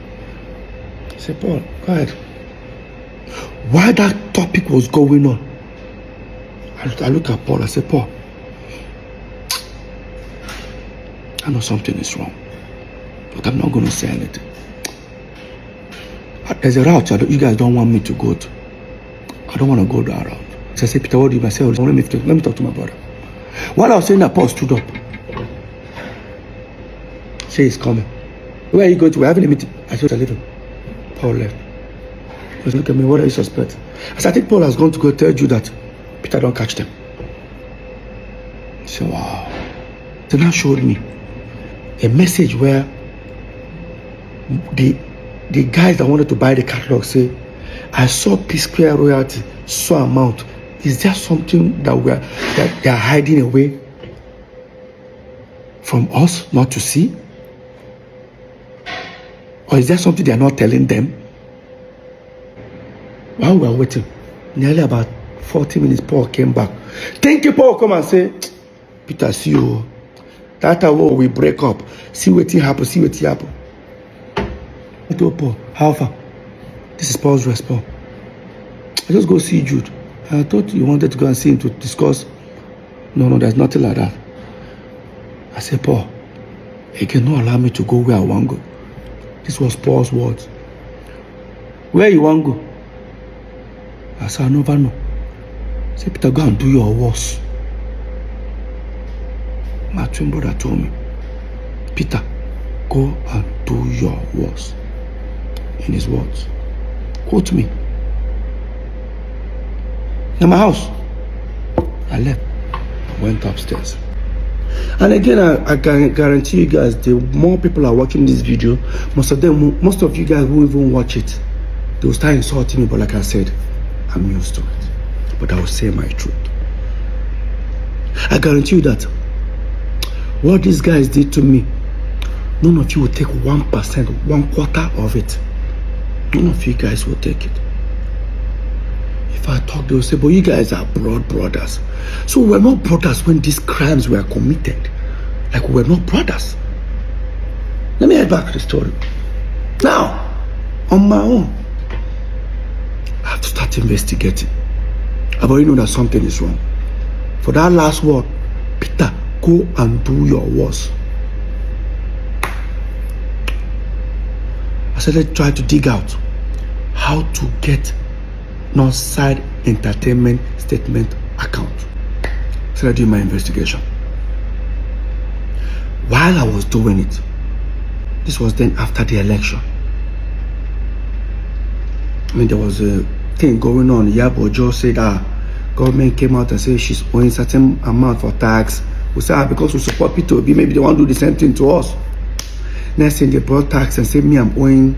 I said, Paul, go ahead. While that topic was going on, I looked at Paul. I said, Paul, I know something is wrong, but I'm not going to say anything. There's a route you guys don't want me to go to. I don't want to go that route. So I said, Peter, what do you mean? I said, let me talk to my brother. While I was saying that, Paul stood up. Say he's coming. Where are you going to? We're having a meeting. I said, I leave him. Paul left. He was looking at me, what are you suspecting? I said, I think Paul has gone to go tell you that Peter don't catch them. He said, wow. They now showed me a message where the guys that wanted to buy the catalog say, I saw Psquare royalty, so amount. Is there something that they are hiding away from us not to see? Or is there something they are not telling them? While we were waiting, nearly about 40 minutes, Paul came back. Thank you, Paul. Come and say, Peter, see you. That time we break up. See what happen. See what happen. I told Paul, how far? This is Paul's response. I just go see Jude. I thought you wanted to go and see him to discuss. No, there's nothing like that. I said, Paul, he cannot allow me to go where I want to go. This was Paul's words. Where you want to go? I said, I never know. I said, Peter, go and do your worst. My twin brother told me, Peter, go and do your worst. In his words. Quote me. In my house. I left. I went upstairs. And again, I can guarantee you guys, the more people are watching this video, most of you guys who even watch it, they will start insulting me. But like I said, I'm used to it. But I will say my truth. I guarantee you that what these guys did to me None of you will take 1%, 1/4 of it. None of you guys will take it. If I talk, they will say, but you guys are blood brothers. So we're not brothers when these crimes were committed. Like we're not brothers. Let me head back to the story. Now, on my own, I have to start investigating. I've already know that something is wrong. For that last word, Peter, go and do your worst. I said, let's try to dig out how to get Northside Entertainment statement account. So I did my investigation. While I was doing it, this was then after the election. I mean, there was a thing going on. Yabo Joe said government came out and said she's owing certain amount for tax. We said, because we support P2B, maybe they want to do the same thing to us. Next thing they brought tax and said, me, I'm owing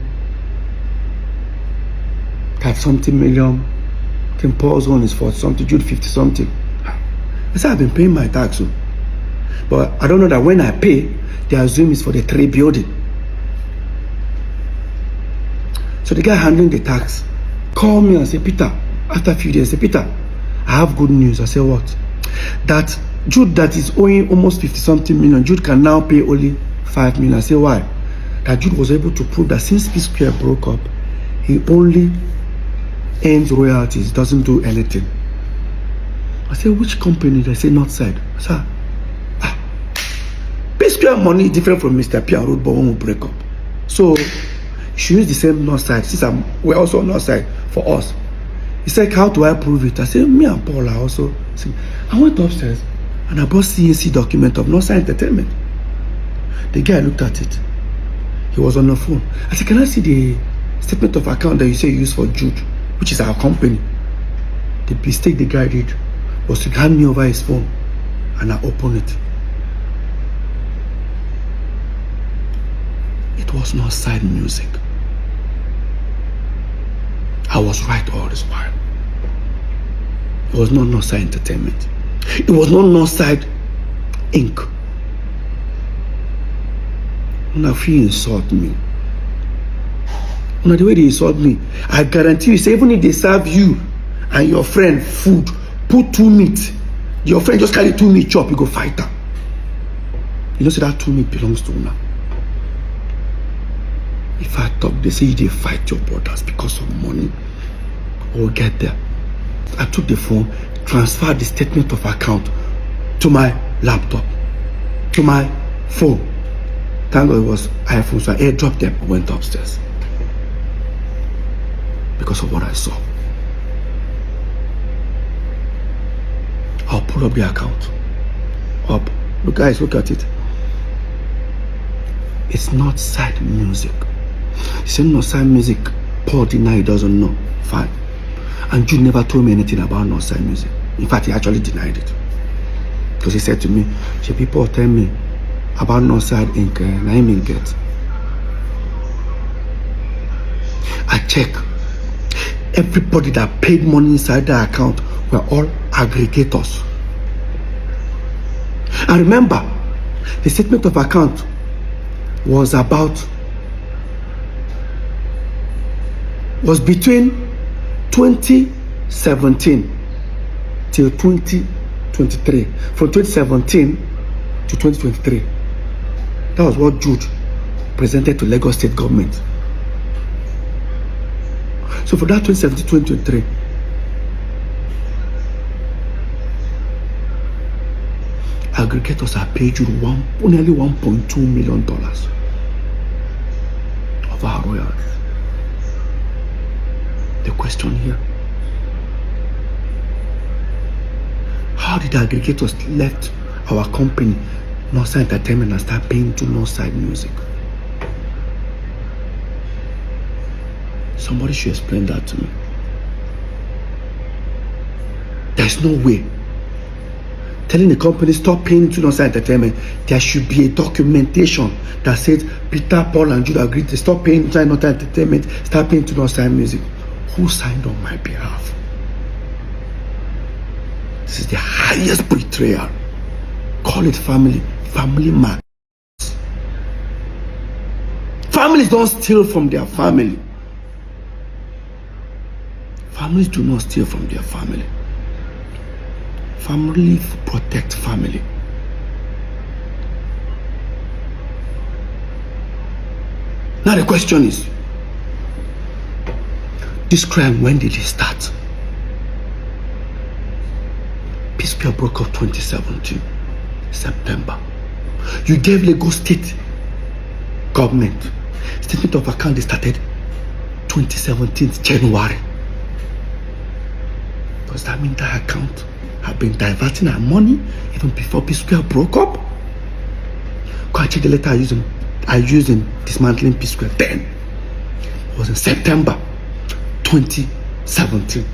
5-something million. I think Paul's one is 40-something, Jude 50-something. I said, I've been paying my tax. But I don't know that when I pay, they assume it's for the 3 building. So the guy handling the tax called me and said, Peter, after a few days, said, Peter, I have good news. I said, what? That Jude that is owing almost 50-something million, Jude can now pay only 5 million. I said, why? That Jude was able to prove that since Psquare broke up, he only earns royalties, doesn't do anything. I said, which company? They say Northside. I said, Psquare money is different from Mr. P and Road, but when we break up. So she used the same Northside. Since we're also on Northside for us. He said, how do I prove it? I said, me and Paul are also. I went upstairs and I brought CAC document of Northside Entertainment. The guy looked at it. He was on the phone. I said, can I see the statement of account that you say you use for Jude, which is our company? The mistake the guy did was to hand me over his phone and I opened it. It was Northside Music. I was right all this while. It was not Northside Entertainment. It was not Northside Inc. Now, if you insult me, now the way they insult me, I guarantee you, say, even if they serve you and your friend food, put 2 meat, your friend just carry 2 meat chop, you go fight her. You know, say that 2 meat belongs to una. If I talk, they say they fight your brothers because of money. We'll get there. I took the phone, transferred the statement of account to my laptop, to my phone. Thank God it was iPhone, so I airdropped them and went upstairs. Because of what I saw. I'll pull up the account. Up. Look, guys, look at it. It's Northside Music. He said Northside Music. Paul denied he doesn't know. Fine. And Jude never told me anything about Northside Music. In fact, he actually denied it. Because he said to me, "Should people tell me about Northside Inc. and I mean get." I check. Everybody that paid money inside that account were all aggregators. And remember, the statement of account was between 2017 till 2023. From 2017 to 2023. That was what Jude presented to Lagos State government. So for that 2017-2023, aggregators are paid you nearly $1.2 million of our royalties. The question here, how did the aggregators left our company, Northside Entertainment, and start paying to Northside Music? Somebody should explain that to me. There's no way. Telling the company stop paying to Northside Entertainment, there should be a documentation that says Peter, Paul, and Jude agreed to stop paying to Northside Entertainment, start paying to Northside Music. Who signed on my behalf? This is the highest betrayal. Call it family man. Families don't steal from their family. Families do not steal from their family. Family protect family. Now the question is, this crime, when did it start? Psquare broke up 2017, September. You gave Lagos State government statement of account. They started 2017, January. Does that mean that account have been diverting our money even before Psquare broke up? Go and check the letter I used in dismantling Psquare then. It was in September 2017.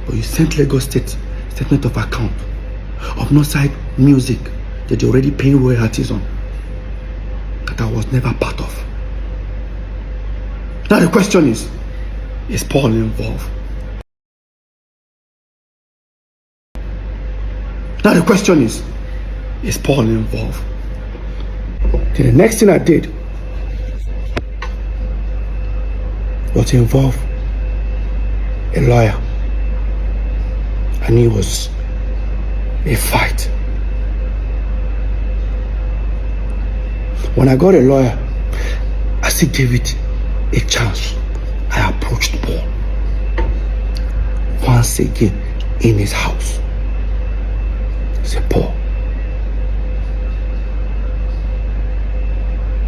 But you sent Lagos State statement of account of Northside Music that you're already paying royalties on, that I was never part of. Now the question is Paul involved? Now the question is Paul involved? Okay, the next thing I did was to involve a lawyer. And it was a fight. When I got a lawyer, I still gave it a chance. I approached Paul once again in his house. I said, Paul,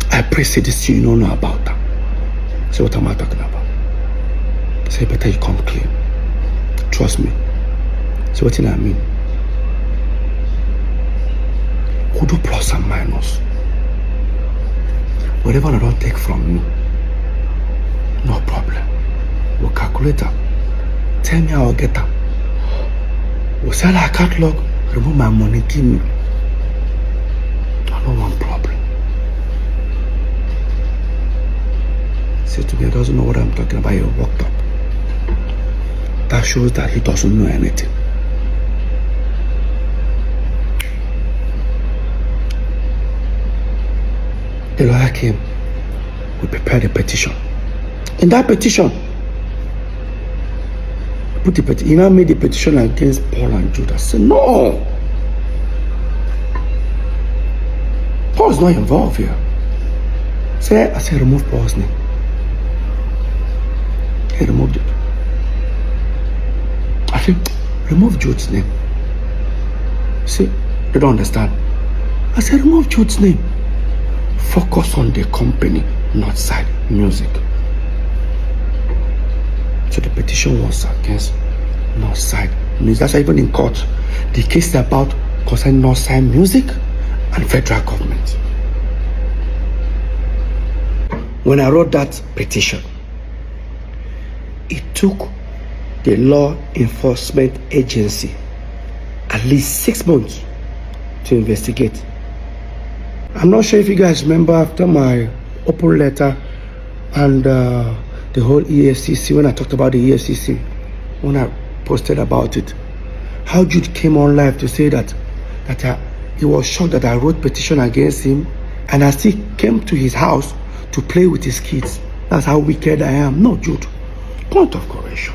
I pray say this you don't know about that. I said, what am I talking about? I said, better you come clean. Trust me. So what do I mean? We'll do plus and minus. Whatever I don't take from me, no problem. We'll calculate that. Tell me how I'll get that. We'll sell our catalog, remove my money, give me. I don't want problem. Say to me, he doesn't know what I'm talking about. He walked up. That shows that he doesn't know anything. The lawyer came. We prepared a petition. In that petition, he now made a petition against Paul and Jude. I said, no. Paul's not involved here. I said, remove Paul's name. He removed it. I said, remove Jude's name. See, they don't understand. I said, remove Jude's name. Focus on the company, Northside Music. So the petition was against Northside Music. That's why even in court, the case is about concerning Northside Music and federal government. When I wrote that petition, it took the law enforcement agency at least 6 months to investigate. I'm not sure if you guys remember after my open letter and the whole EFCC, when I talked about the EFCC, when I posted about it, how Jude came on live to say that he was shocked that I wrote petition against him and I still came to his house to play with his kids. That's how wicked I am. No, Jude. Point of correction.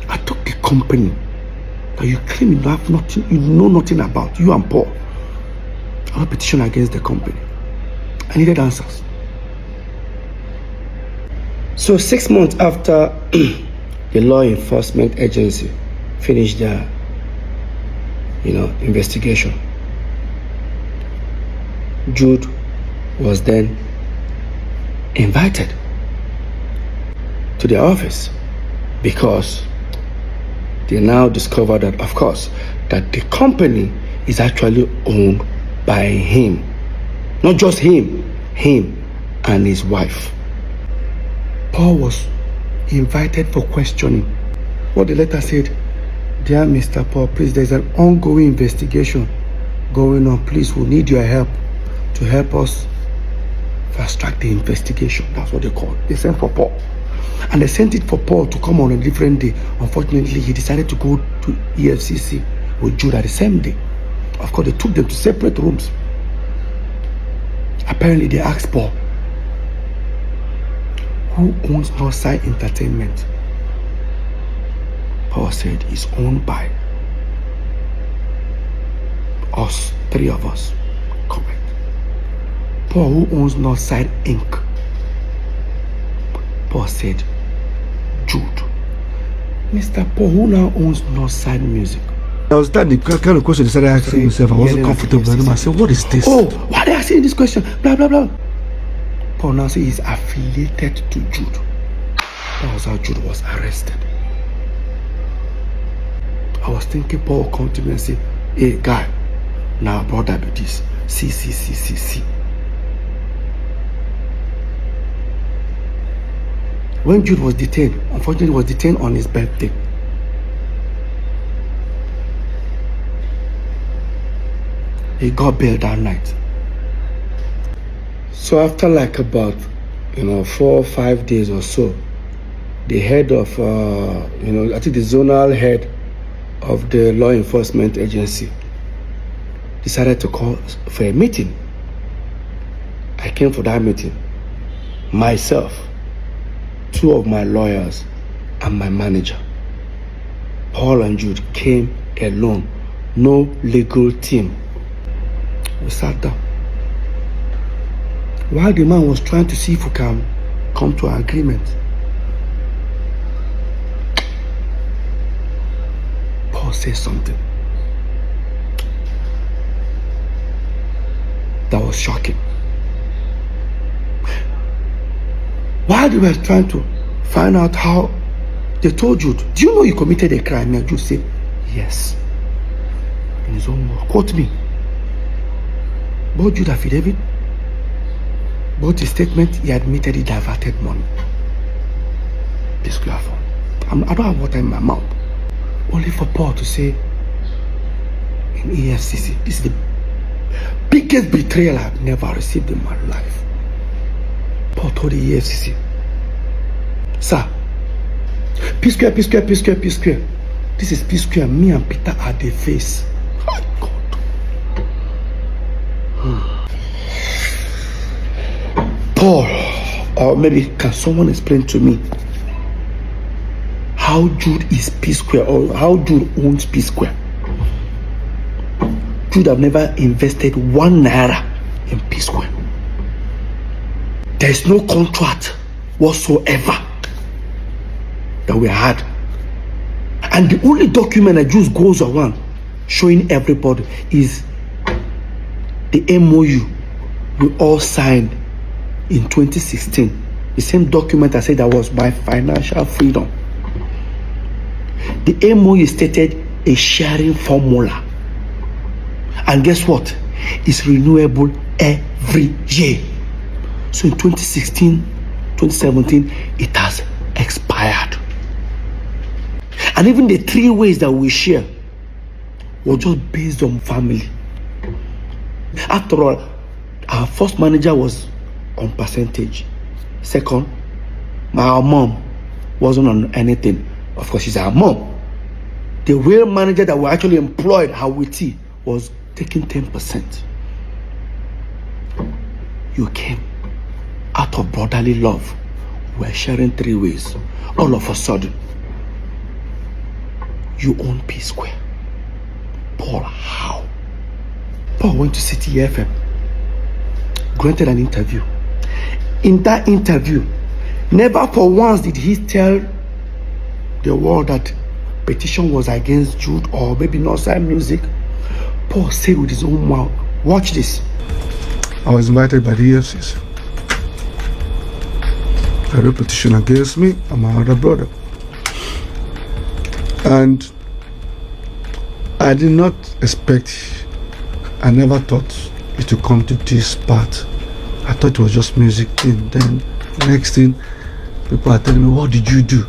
I took the company that you claim you have nothing, you know nothing about, you and Paul. I wrote petition against the company. I needed answers. So 6 months after the law enforcement agency finished their investigation, Jude was then invited to their office because they now discovered that, of course, that the company is actually owned by him. Not just him and his wife. Paul was invited for questioning. What the letter said, dear Mr. Paul, please, there's an ongoing investigation going on. Please, we need your help to help us fast track the investigation. That's what they called. They sent for Paul. And they sent it for Paul to come on a different day. Unfortunately, he decided to go to EFCC with Jude at the same day. Of course, they took them to separate rooms. Apparently, they asked Paul, who owns Northside Entertainment? Paul said, it's owned by us, 3 of us. Correct. Paul, who owns Northside Inc.? Paul said, Jude. Mr. Paul, who now owns Northside Music? I was that the kind of question I started asking myself. I wasn't comfortable. And I said, what is this? Oh, why are they asking this question? Blah, blah, blah. Paul now says he's affiliated to Jude. That was how Jude was arrested. I was thinking Paul will come to me and say, hey, guy, now brother be this. See. When Jude was detained, unfortunately, he was detained on his birthday. He got bail that night. So after like about 4 or 5 days or so, the head of I think the zonal head of the law enforcement agency decided to call for a meeting. I came for that meeting. Myself, 2 of my lawyers, and my manager. Paul and Jude came alone, no legal team. We sat down. While the man was trying to see if we can come to an agreement, Paul said something that was shocking. While they were trying to find out how, they told Jude, do you know you committed a crime? And Jude said, yes. In his own words, quote me. Both Jude affidavit, both his statement, he admitted he diverted money. Psquare phone. I don't have water in my mouth. Only for Paul to say in EFCC, this is the biggest betrayal I've never received in my life. Paul told the EFCC, sir, Psquare. This is Psquare. Me and Peter are the face. Oh God. Paul, or maybe can someone explain to me how Jude is Psquare, or how Jude owns Psquare? Jude have never invested 1 naira in Psquare. There is no contract whatsoever that we had. And the only document that Jude goes around showing everybody is the MOU we all signed in 2016. The same document I said that was my financial freedom. The MOU stated a sharing formula. And guess what? It's renewable every year. So in 2016, 2017, it has expired. And even the 3 ways that we share was just based on family. After all, our first manager was on percentage. Second, my mom wasn't on anything. Of course, she's our mom. The real manager that we actually employed, Hawiti, was taking 10%. You came out of brotherly love. We're sharing 3 ways. All of a sudden, you own Psquare. Paul, how? Paul went to City FM, granted an interview. In that interview, never for once did he tell the world that petition was against Jude or maybe Northside Music. Paul said with his own mouth, watch this. I was invited by the EFCC. A petition against me and my other brother. And I did not expect, I never thought it would come to this part. I thought it was just music thing. Then next thing, people are telling me, what did you do?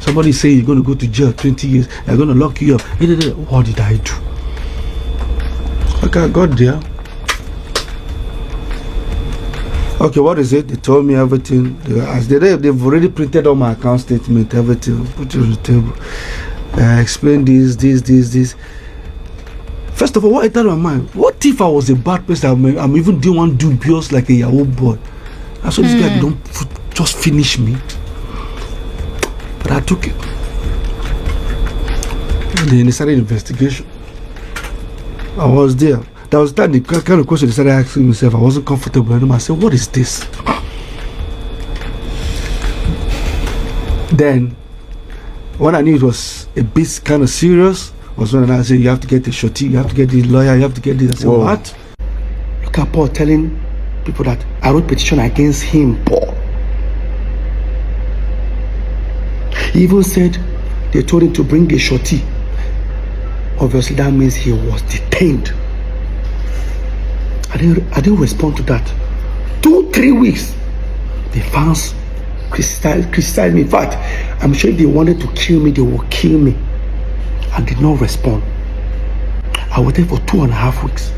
Somebody say you're going to go to jail 20 years. They're going to lock you up. What did I do? Okay, I got there. Okay, what is it? They told me everything. They've already printed on my account statement, everything, put it on the table. Explain this. First of all, what entered my mind? What if I was a bad person? I'm even doing one dubious like a Yahoo boy. That's what this guy don't just finish me. But I took it. And then they started investigation. I was there. That was that the kind of question they started asking myself. I wasn't comfortable anymore. I said, what is this? Then, when I knew it was a bit kind of serious, was when I said, you have to get a shorty, you have to get the lawyer, you have to get this. I said, whoa. What? Look at Paul telling people that I wrote petition against him, Paul. He even said they told him to bring a shorty. Obviously, that means he was detained. I didn't respond to that. 2-3 weeks, the fans criticized me. In fact, I'm sure if they wanted to kill me, they will kill me. I did not respond. I waited for 2.5 weeks.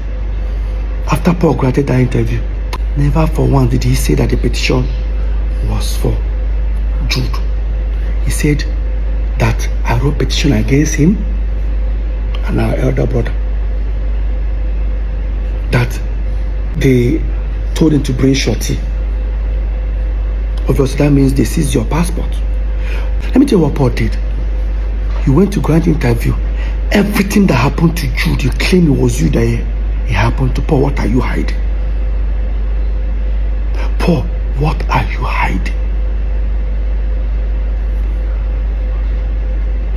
After Paul granted that interview, never for once did he say that the petition was for Jude. He said that I wrote petition against him and our elder brother. That they told him to bring shorty. Obviously, that means they seized your passport. Let me tell you what Paul did. He went to grant interview. Everything that happened to Jude, you claim it was you that it happened to. Paul, what are you hiding? Paul, what are you hiding?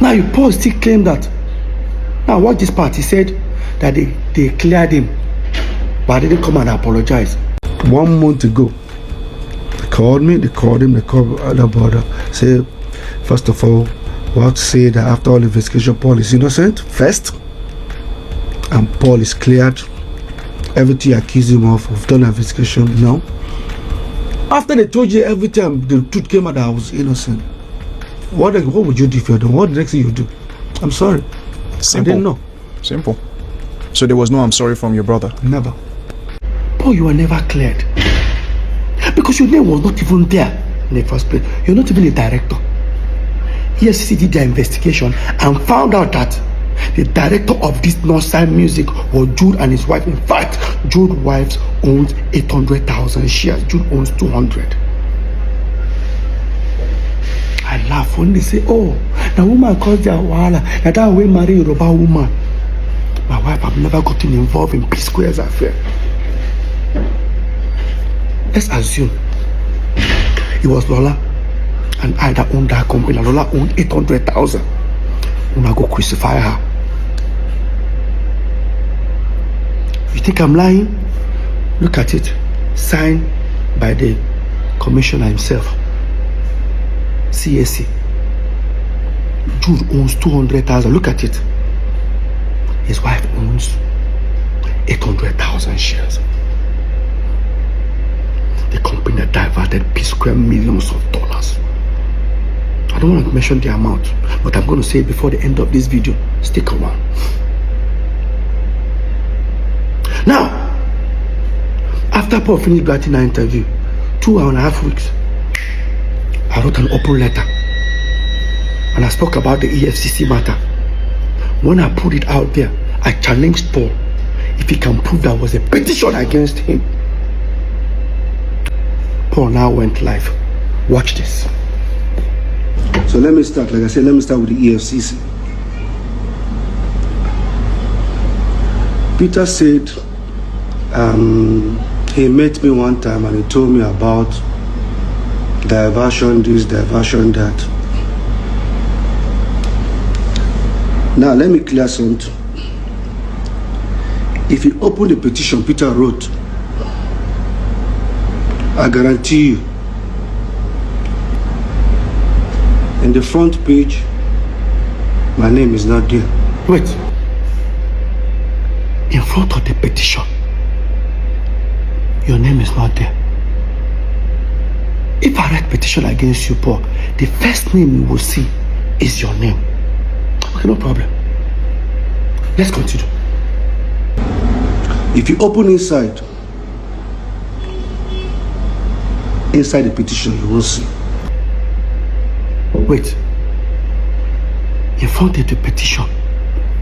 Now, Paul still claimed that. Now, watch this part. He said that they cleared him, but they didn't come and apologize. 1 month ago, they called me, they called him, they called other brother. Say, first of all, we have to say that after all investigation, Paul is innocent, first, and Paul is cleared. Everything you accuse him of, we've done an investigation, no. After they told you everything, the truth came out that I was innocent. What would you do if you don't? What the next thing you do? I'm sorry. Simple. I didn't know. Simple. So there was no I'm sorry from your brother? Never. Paul, you were never cleared. Because your name was not even there in the first place. You're not even a director. EFCC did their investigation and found out that the director of this Northside Music was Jude and his wife. In fact, Jude's wife owns 800,000 shares. Jude owns 200. I laugh when they say, oh, the woman caused their wahala. Now that way marry a Yoruba woman. My wife have never gotten involved in Psquare's affair. Let's assume it was Lola and I that owned that company. Lola owned 800,000. Una go crucify her. You think I'm lying? Look at it. Signed by the commissioner himself. CAC. Jude owns 200,000. Look at it. His wife owns 800,000 shares. The company that diverted Psquare millions of dollars. I don't want to mention the amount, but I'm going to say it before the end of this video. Stick around. Now, after Paul finished granting that interview, 2.5 weeks, I wrote an open letter and I spoke about the EFCC matter. When I put it out there, I challenged Paul if he can prove there was a petition against him. Paul now went live. Watch this. So let me start, like I said, let me start with the EFCC. Peter said he met me one time and he told me about diversion this, diversion that. Now let me clear something. If you open the petition Peter wrote, I guarantee you, in the front page, my name is not there. Wait. In front of the petition, your name is not there. If I write petition against you, Paul, the first name you will see is your name. Okay, no problem. Let's continue. If you open inside the petition, you will see. Wait. In front of the petition,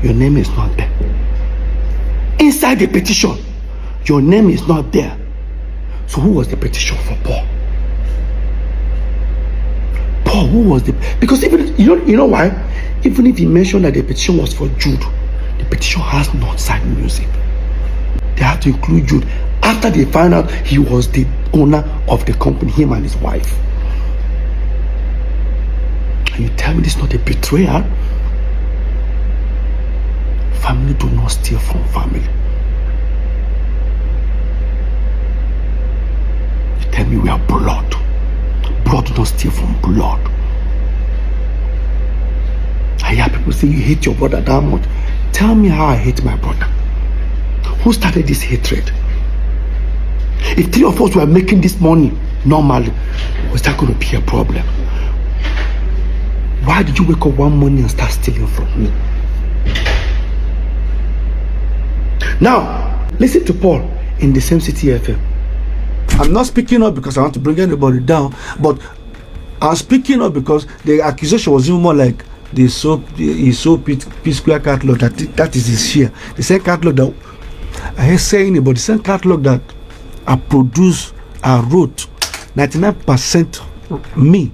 your name is not there. Inside the petition, your name is not there. So who was the petition for Paul? who was the, because even you know why? Even if he mentioned that the petition was for Jude, the petition has not signed music. They have to include Jude after they find out he was the owner of the company, him and his wife. And you tell me this is not a betrayal? Family do not steal from family. You tell me we are blood. Blood do not steal from blood. I hear people say you hate your brother that much. Tell me how I hate my brother. Who started this hatred? If 3 of us were making this money normally, was that going to be a problem? Why did you wake up one morning and start stealing from me? Now, listen to Paul in the same City FM. I'm not speaking up because I want to bring anybody down, but I'm speaking up because the accusation was even more like he sold Psquare catalog, that is his share. The same catalog that I hate saying it, but the same catalog that I produced, I wrote, 99% me,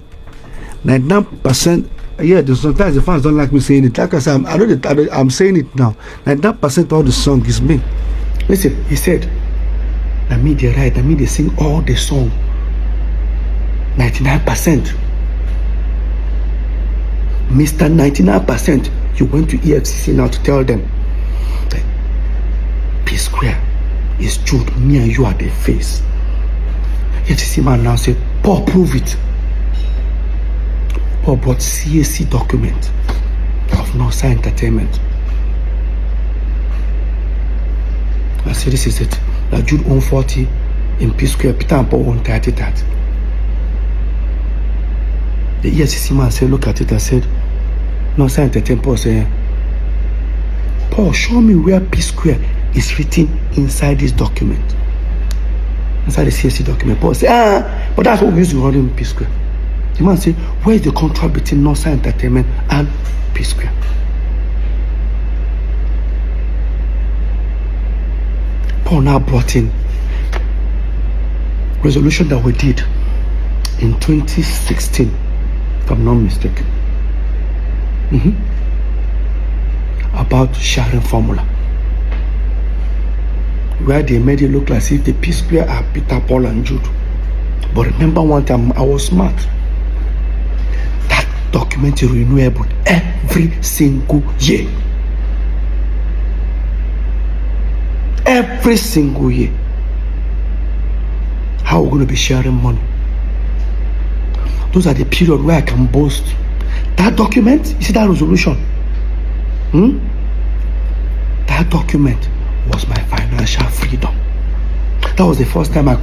99%. Yeah, sometimes the fans don't like me saying it. Like I said, I'm saying it now. 99% of all the song is me. Listen, he said, I mean they write, I mean they sing all the song. 99%. Mr. 99%, you went to EFCC now to tell them that Psquare is Jude, me and you are the face. EFCC man now said, Paul, prove it. Paul brought CAC document of Northside Entertainment. I said, this is it. That Jude owned 40 in Psquare, Peter and Paul owned 30 that. The EFCC man said, look at it and said, Northside Entertainment. Paul said, Paul, show me where Psquare is written inside this document. Inside the CAC document. Paul said, but that's what we used to run in Psquare. The man said, where is the contract between Northside Entertainment and Psquare? Paul now brought in resolution that we did in 2016, if I'm not mistaken, about sharing formula, where they made it look like if the Psquare are Peter, Paul and Jude. But remember one time, I was smart. That document is renewable every single year. Every single year. How we're going to be sharing money. Those are the period where I can boast. That document, you see that resolution? That document was my financial freedom. That was the first time I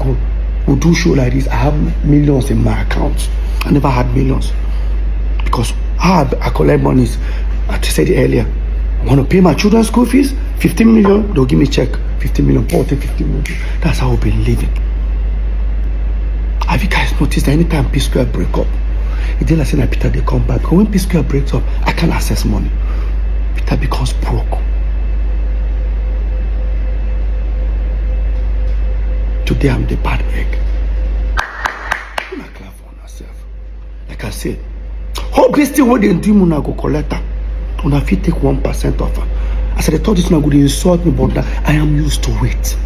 would do show like this. I have millions in my account. I never had millions. Because how I collect money is, I said it earlier, I want to pay my children's school fees, 15 million, they'll give me a check, 15 million, 40, 15 million. That's how we've been living. Have you guys noticed that anytime Psquare break up, it didn't like saying that Peter they come back. Because when Psquare breaks up, I can't access money. Peter becomes broke. Today I'm the bad egg. I'm not clear for myself. Like I said, hope this thing what they do, Muna go collect her. And if you take 1% of her. I said, I thought this one would insult me, but I am used to it.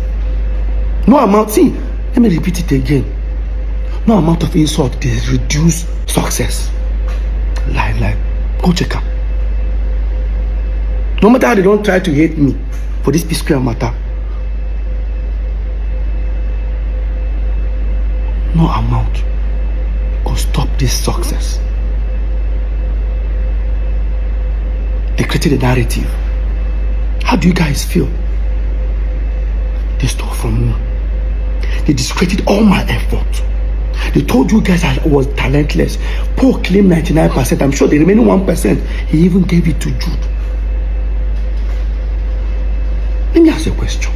No amount, see, let me repeat it again. No amount of insult they reduce success. Lie. Go check out. No matter how they don't try to hate me for this Psquare matter, no amount could stop this success. They created a narrative. How do you guys feel? They stole from me. They discredited all my effort. They told you guys I was talentless. Paul claimed 99%. I'm sure the remaining 1%, he even gave it to Jude. Let me ask you a question.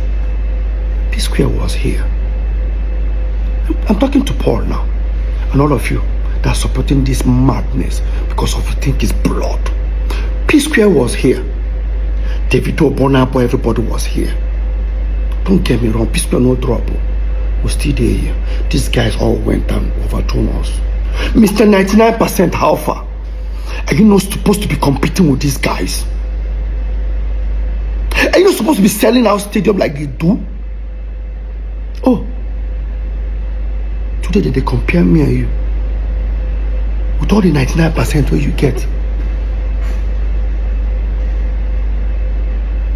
Psquare was here. I'm talking to Paul now. And all of you that are supporting this madness because of you think it's blood. Psquare was here. Davido, Bonapo, everybody was here. Don't get me wrong, Psquare no trouble. we're still there here. These guys all went and overthrown us. Mr. 99% how far? Are you not supposed to be competing with these guys? Are you not supposed to be selling out stadium like they do? Oh, today they compare me and you with all the 99% where you get.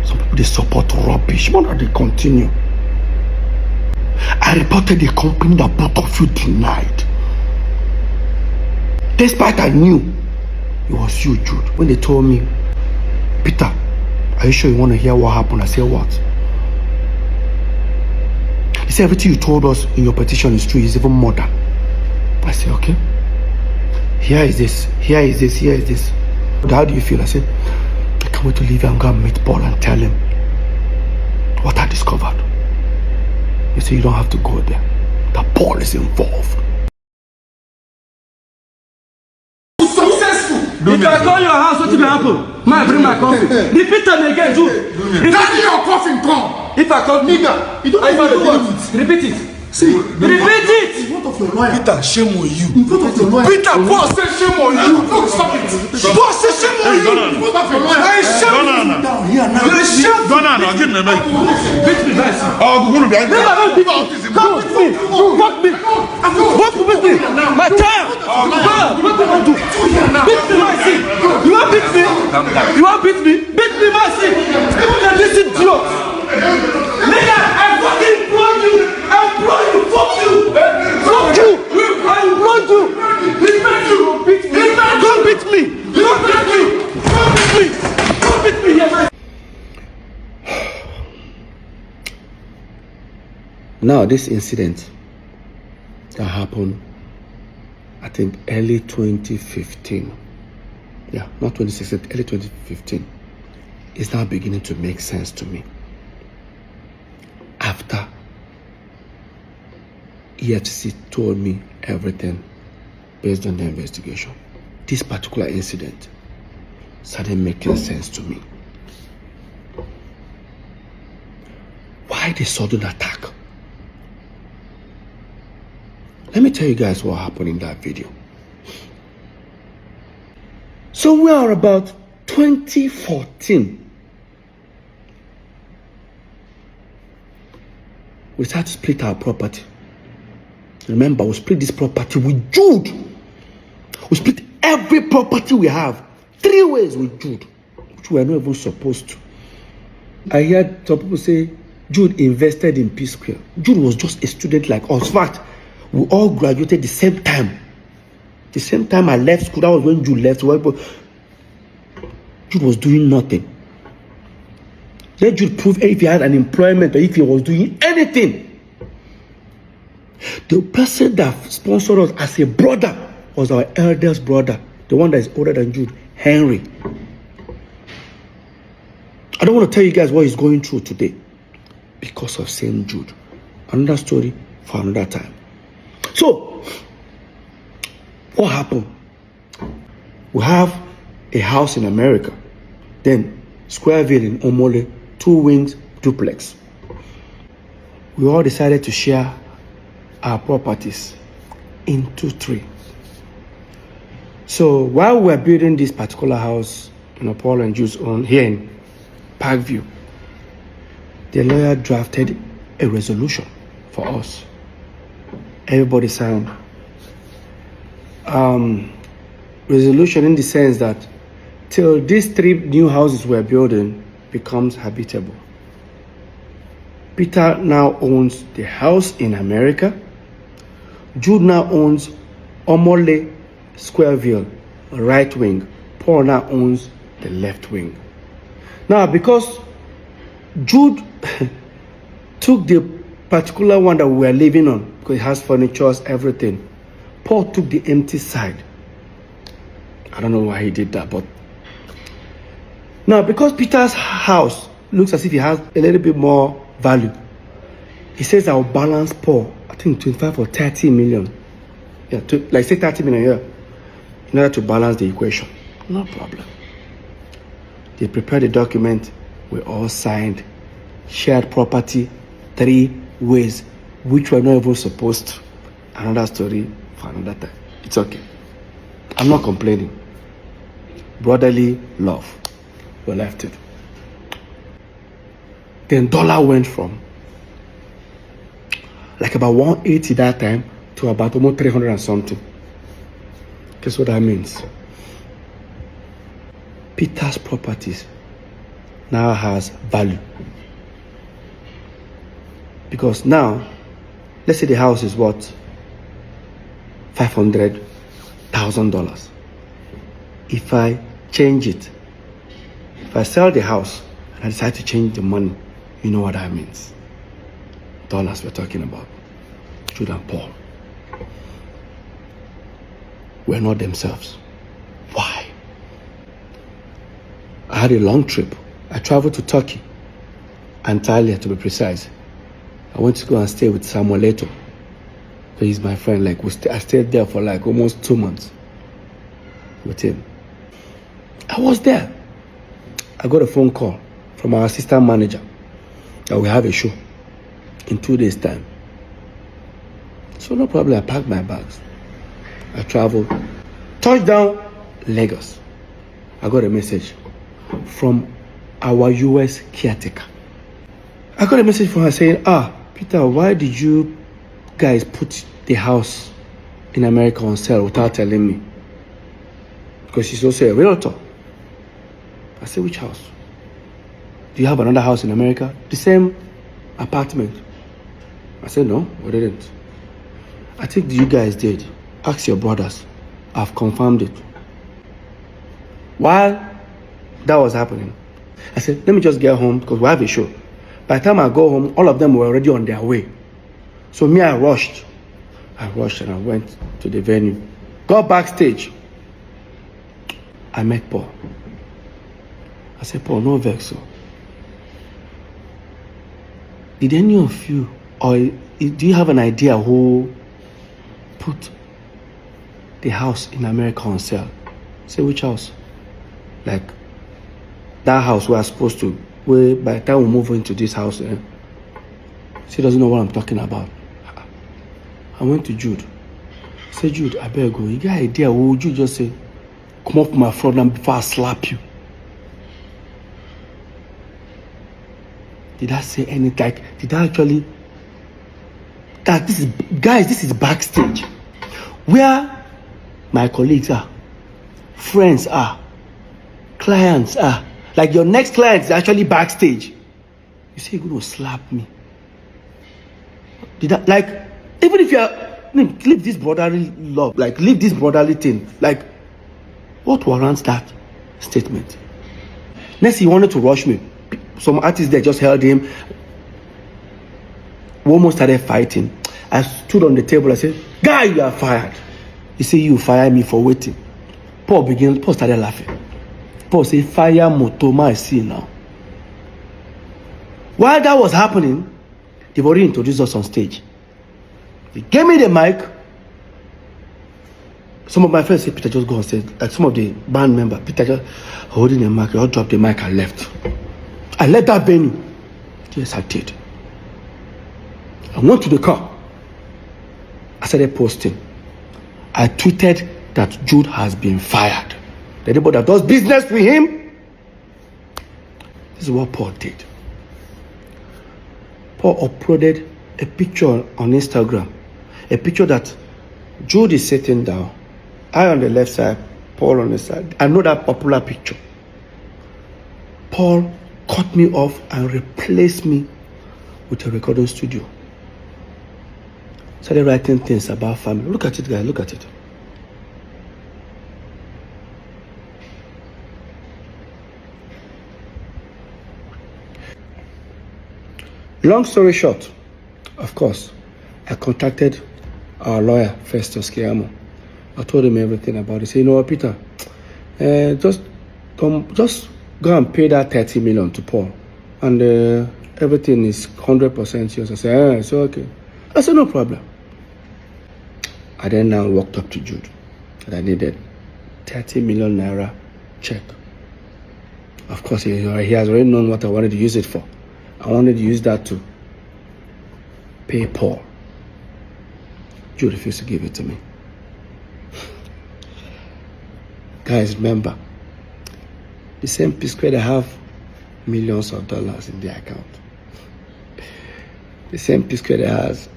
Some people they support rubbish. Why not they continue? I reported the company that both of you denied. Despite I knew it was you, Jude. When they told me, Peter, are you sure you want to hear what happened? I said, what? He said, everything you told us in your petition is true. It's even more than. I said, okay. Here is this. Here is this. Here is this. But how do you feel? I said, I can't wait to leave and go and meet Paul and tell him what I discovered. He said, you don't have to go there. That Paul is involved. If I call your house, what will happen? I bring my coffee. Repeat them again, too. That's your coffin come. If I call Nigga, you don't know do what? Repeat it. See, repeat it. In front of your lawyer. Peter, shame on you. In front of your lawyer. Peter, boss say shame on you. No, stop it. Boss say shame on you. In front of your lawyer. I shame you. Down here now. You shame. Give me a mic. Beat me, nice. Oh, go to behind. Come with me. Fuck me. What with me? My time. What do I do? Beat me, my seat. You want beat me? You want beat me? Beat me, my seat. Even this idiot. Nigga, I fucking implore you. I implore you. Fuck you. Fuck you. I implore you. Don't beat me. Don't beat me. Don't beat me. Don't beat me. Don't beat me. Yes. Now, this incident that happened, I think, early 2015. Yeah, not 2016, early 2015. Is now beginning to make sense to me. After EFCC told me everything based on the investigation, this particular incident started making sense to me. Why the sudden attack? Let me tell you guys what happened in that video. So we are about 2014. We started to split our property. Remember, we split this property with Jude. We split every property we have 3 ways with Jude, which we are not even supposed to. I heard some people say Jude invested in Psquare. Jude was just a student like us. In fact, we all graduated the same time. The same time I left school, that was when Jude left. Jude was doing nothing. Let Jude prove if he had an employment or if he was doing anything. The person that sponsored us as a brother was our eldest brother, the one that is older than Jude, Henry. I don't want to tell you guys what he's going through today because of St. Jude. Another story for another time. So, what happened? We have a house in America, then Squareville in Omole, 2 wings duplex. We all decided to share our properties into 3. So while we were building this particular house, Paul and Jude's own here in Parkview, the lawyer drafted a resolution for us. Everybody signed. Resolution in the sense that till these 3 new houses we're building becomes habitable. Peter now owns the house in America. Jude now owns Omole Squareville, right wing. Paul now owns the left wing. Now, because Jude took the particular one that we were living on, because it has furniture, everything, Paul took the empty side. I don't know why he did that, but now because Peter's house looks as if it has a little bit more value, he says I'll balance Paul, I think 25 or 30 million. Yeah, like say 30 million here, in order to balance the equation. No problem. They prepared the document, we all signed, shared property 3 ways which we're not even supposed to. Another story for another time. It's okay. I'm not complaining. Brotherly love. We left it. Then dollar went from like about 180 that time to about almost 300 and something. Guess what that means? Peter's properties now has value. Because now, let's say the house is worth $500,000. If I change it, if I sell the house and I decide to change the money, you know what that means. Dollars we're talking about. Jude and Paul were not themselves. Why? I had a long trip. I traveled to Turkey, Antalya to be precise. I went to go and stay with Samuel Leto. He's my friend. Like I stayed there for like almost 2 months with him. I was there. I got a phone call from our assistant manager that we have a show in 2 days' time. So no problem. I packed my bags. I traveled. Touchdown, Lagos. I got a message from our US caretaker. I got a message from her saying, Peter, why did you guys put the house in America on sale without telling me? Because she's also a realtor. I said, which house? Do you have another house in America? The same apartment. I said, no, we didn't. I think you guys did. Ask your brothers. I've confirmed it. While that was happening, I said, let me just get home because we have a show. By the time I go home, all of them were already on their way. So me, I rushed and I went to the venue. Got backstage. I met Paul. I said, Paul, no vex. So. Did any of you, or do you have an idea who put the house in America on sale? I said, which house? Like, that house we are supposed to, where by the time we move into this house, she doesn't know what I'm talking about. I went to Jude. I said, Jude, I better go. You got an idea? What would you just say? Come up my front and before I slap you. Did I say anything? Like, did I actually? That this is, guys, this is backstage, where my colleagues are, friends are, clients are. Like your next client is actually backstage. You say you're going to slap me. Did I, like, even if you're, leave this brotherly love, like leave this brotherly thing, like, what warrants that statement? Next, he wanted to rush me. Some artists there just held him. We almost started fighting. I stood on the table. I said, guy, you are fired. He said, you fired me for waiting. Paul started laughing. Paul said, fire Motoma, I see now. While that was happening, they've already introduced us on stage. They gave me the mic. Some of my friends said, Peter, just go on stage. Like some of the band members, Peter just holding the mic. I dropped the mic and left. I left that venue. Yes, I did. I went to the car. I started posting. I tweeted that Jude has been fired. Anybody that does business with him, this is what Paul did. Paul uploaded a picture on Instagram. A picture that Jude is sitting down. I on the left side, Paul on the side. I know that popular picture. Paul cut me off and replaced me with a recording studio. Started writing things about family. Look at it, guys. Look at it. Long story short, of course, I contacted our lawyer, Festus Kiamo. I told him everything about it. He said, you know what, Peter, just go and pay that 30 million to Paul. And everything is 100% yours. I said, it's okay. I said, no problem. I then now walked up to Jude and I needed 30 million naira check. Of course, he has already known what I wanted to use it for. I wanted to use that to pay Paul. Jude refused to give it to me. Guys, remember, the same Psquare that have millions of dollars in their account. The same Psquare that has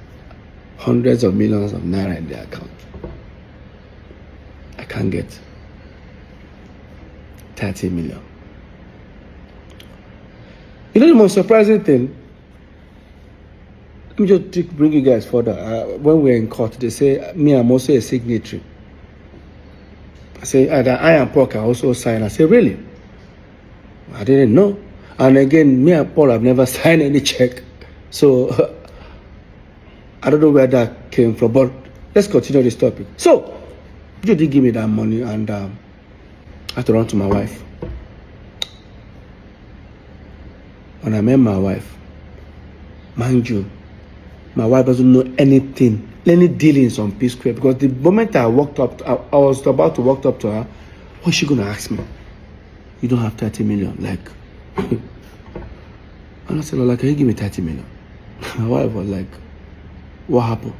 hundreds of millions of naira in their account. I can't get 30 million. You know the most surprising thing? Let me just bring you guys further. When we're in court, they say, me, I'm also a signatory. I say, that I and Paul can also sign. I say, really? I didn't know. And again, me and Paul have never signed any check. So, I don't know where that came from, but let's continue this topic. So, you did give me that money, and I had to run to my wife. When I met my wife, mind you, my wife doesn't know anything, any dealings on Psquare, because the moment I walked up, I was about to walk up to her, what's she going to ask me? You don't have 30 million, like. And I said, Lola, can you give me 30 million? My wife was like, what happened?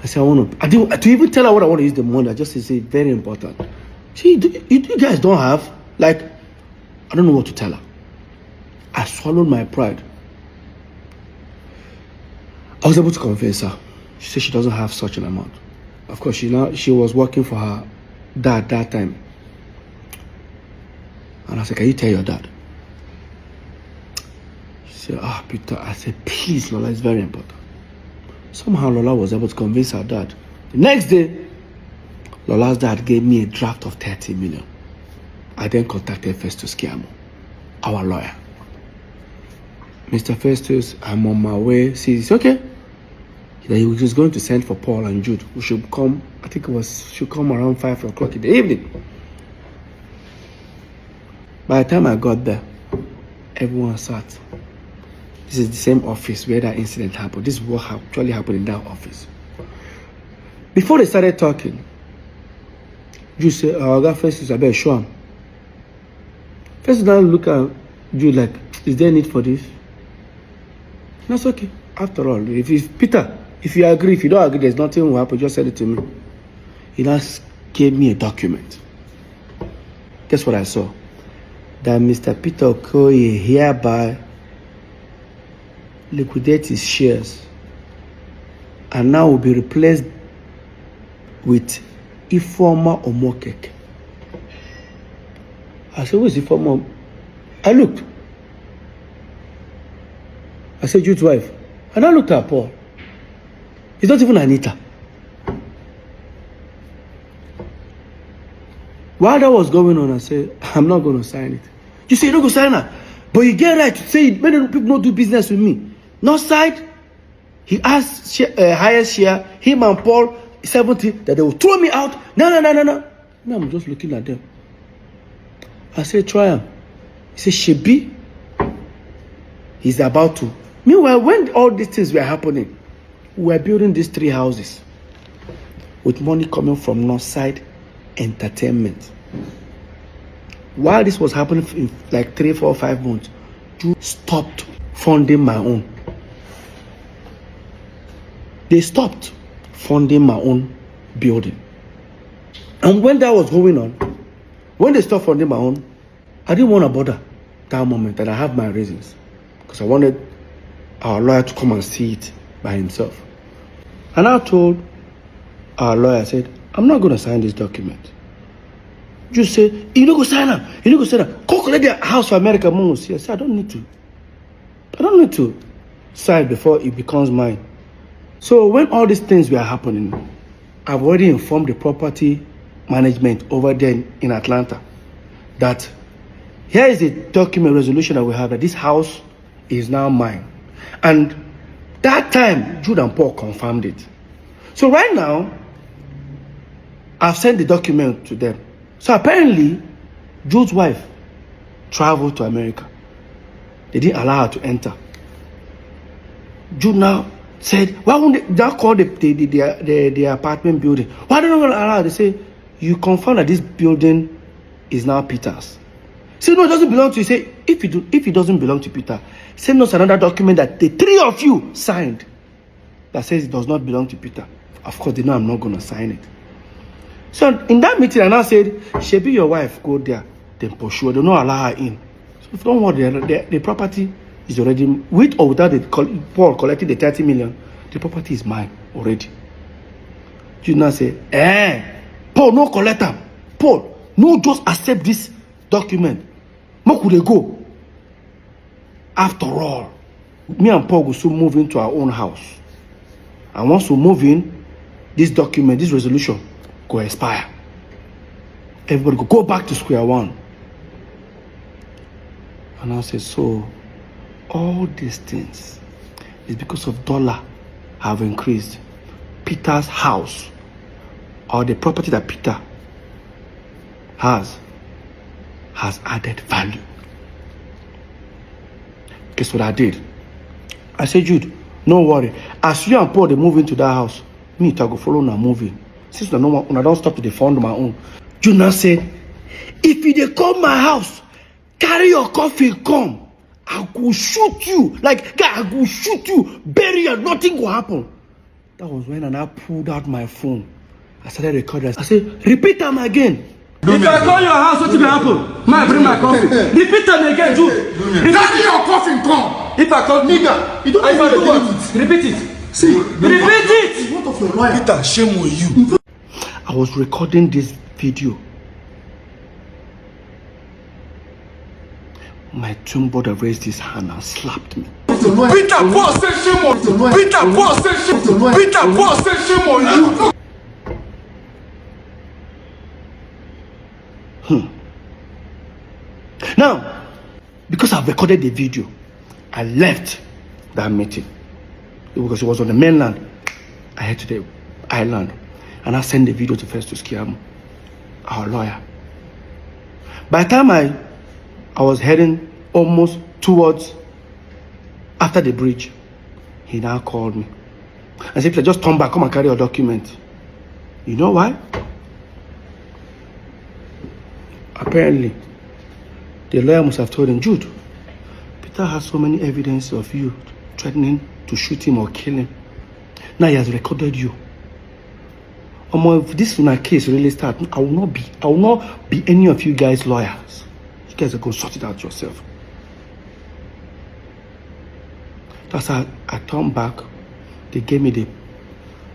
I said, I to even tell her what I want to use the money, I just say, very important. See, you guys don't have, like, I don't know what to tell her. I swallowed my pride. I was able to convince her. She said she doesn't have such an amount. Of course, she was working for her dad that time. And I said, can you tell your dad? She said, Peter. I said, please, Lola, it's very important. Somehow Lola was able to convince her dad. The next day, Lola's dad gave me a draft of 30 million. I then contacted Festus Kiamo, our lawyer. Mr. Festus, I'm on my way. See, it's okay. He was going to send for Paul and Jude, who should come, I think should come around 5 o'clock in the evening. By the time I got there, everyone sat. This is the same office where that incident happened. This is what actually happened in that office. Before they started talking, Jude said, I got Festus, I better show him. Festus now look at Jude like, is there a need for this? That's okay. After all, if Peter, if you agree, if you don't agree, there's nothing will happen. Just send it to me. He just gave me a document. Guess what I saw? That Mr. Peter Okoye hereby liquidate his shares and now will be replaced with Ifeoma Omokeke. I said, who is Ifeoma? I looked. I said, Jude's wife. And I looked at Paul. It's not even Anita. While that was going on, I said, I'm not going to sign it. You say you don't go sign it, but you get right to say many people don't do business with me. North side, he asked highest share, him and Paul, 70, that they will throw me out. No. Now I'm just looking at them. I said, try him. He said, Shebi, he's about to. Meanwhile, when all these things were happening, we were building these 3 houses with money coming from Northside Entertainment. While this was happening in like 3, 4, 5 months, you stopped funding my own. They stopped funding my own building. And when that was going on, when they stopped funding my own, I didn't want to bother that moment, and I have my reasons. Because I wanted our lawyer to come and see it by himself. And I told our lawyer, I said, I'm not going to sign this document. You say, you don't go sign up. You don't go sign up. Go collect the house for America. Mom will see. I said, I don't need to. I don't need to sign before it becomes mine. So when all these things were happening, I've already informed the property management over there in Atlanta that here is a document resolution that we have that this house is now mine. And that time, Jude and Paul confirmed it. So right now, I've sent the document to them. So apparently, Jude's wife traveled to America. They didn't allow her to enter. Jude now said, why won't they call the apartment building? Why don't they allow her? They say, you confirm that this building is now Peter's. Say, no, it doesn't belong to you. Say, if it doesn't belong to Peter, send us another document that the 3 of you signed that says it does not belong to Peter Of course, they know I'm not going to sign it. So in that meeting, I now said, "Shebi, your wife go there, then pursue. They don't allow her in. So if you don't want the property is already with or without Paul collecting the 30 million, the property is mine already." You now say, Paul, no collect them. Paul, no just accept this document. How could they go? After all, me and Paul will soon move into our own house. And once we move in, this document, this resolution, go expire. Everybody go back to square one. And I said, so all these things is because of dollar have increased. Peter's house, or the property that Peter has added value. Guess what I did? I said, Jude, no worry. As you and Paul they move into that house, me I go follow now moving. Since I don't stop to defend my own. Jude now said, if you dey come my house, carry your coffin come. I go shoot you. Like, guy, I go shoot you, bury you, nothing will happen. That was when I pulled out my phone. I started recording. I said, repeat them again. If I call your house, what will happen? I bring my coffin. Repeat them again, too. Carry your coffin come. If I call nigga, you don't know do what? Repeat it. See, repeat it. What of your lawyer? Peter, shame on you. I was recording this video. My twin brother raised his hand and slapped me. Peter, Paul said shame on you. Peter, Paul said shame on you. Peter, Paul said shame on you. Now, because I've recorded the video, I left that meeting. Because it was on the mainland. I head to the island. And I sent the video to Festus Kiamu, our lawyer. By the time I was heading almost towards after the bridge, he now called me and said, just turn back, come and carry your document. You know why? Apparently, the lawyer must have told him, Jude, Peter has so many evidence of you threatening to shoot him or kill him. Now he has recorded you. If this case really starts, I will not be any of you guys lawyers. You guys are going to sort it out yourself. That's how I turned back. They gave me the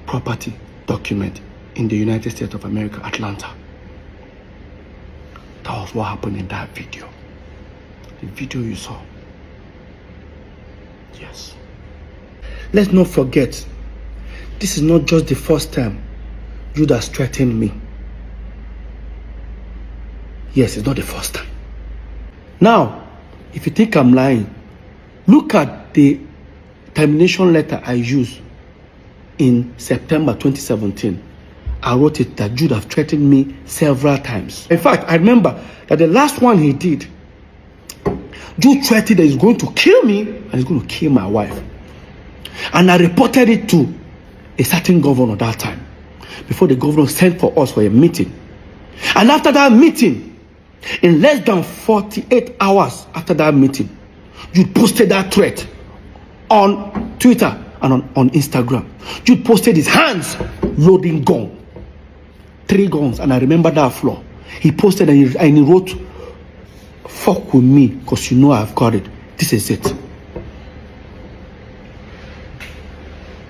property document in the United States of America, Atlanta. That was what happened in that video. The video you saw. Yes. Let's not forget, this is not just the first time Judas threatened me. Yes, it's not the first time. Now, if you think I'm lying, look at the termination letter I used in September 2017. I wrote it that Jude have threatened me several times. In fact, I remember that the last one he did, Jude threatened that he's going to kill me and he's going to kill my wife. And I reported it to a certain governor that time, before the governor sent for us for a meeting. And after that meeting, in less than 48 hours after that meeting, Jude posted that threat on Twitter and on Instagram. Jude posted his hands loading gun. 3 guns, and I remember that floor. He posted and he wrote, fuck with me, because you know I've got it. This is it.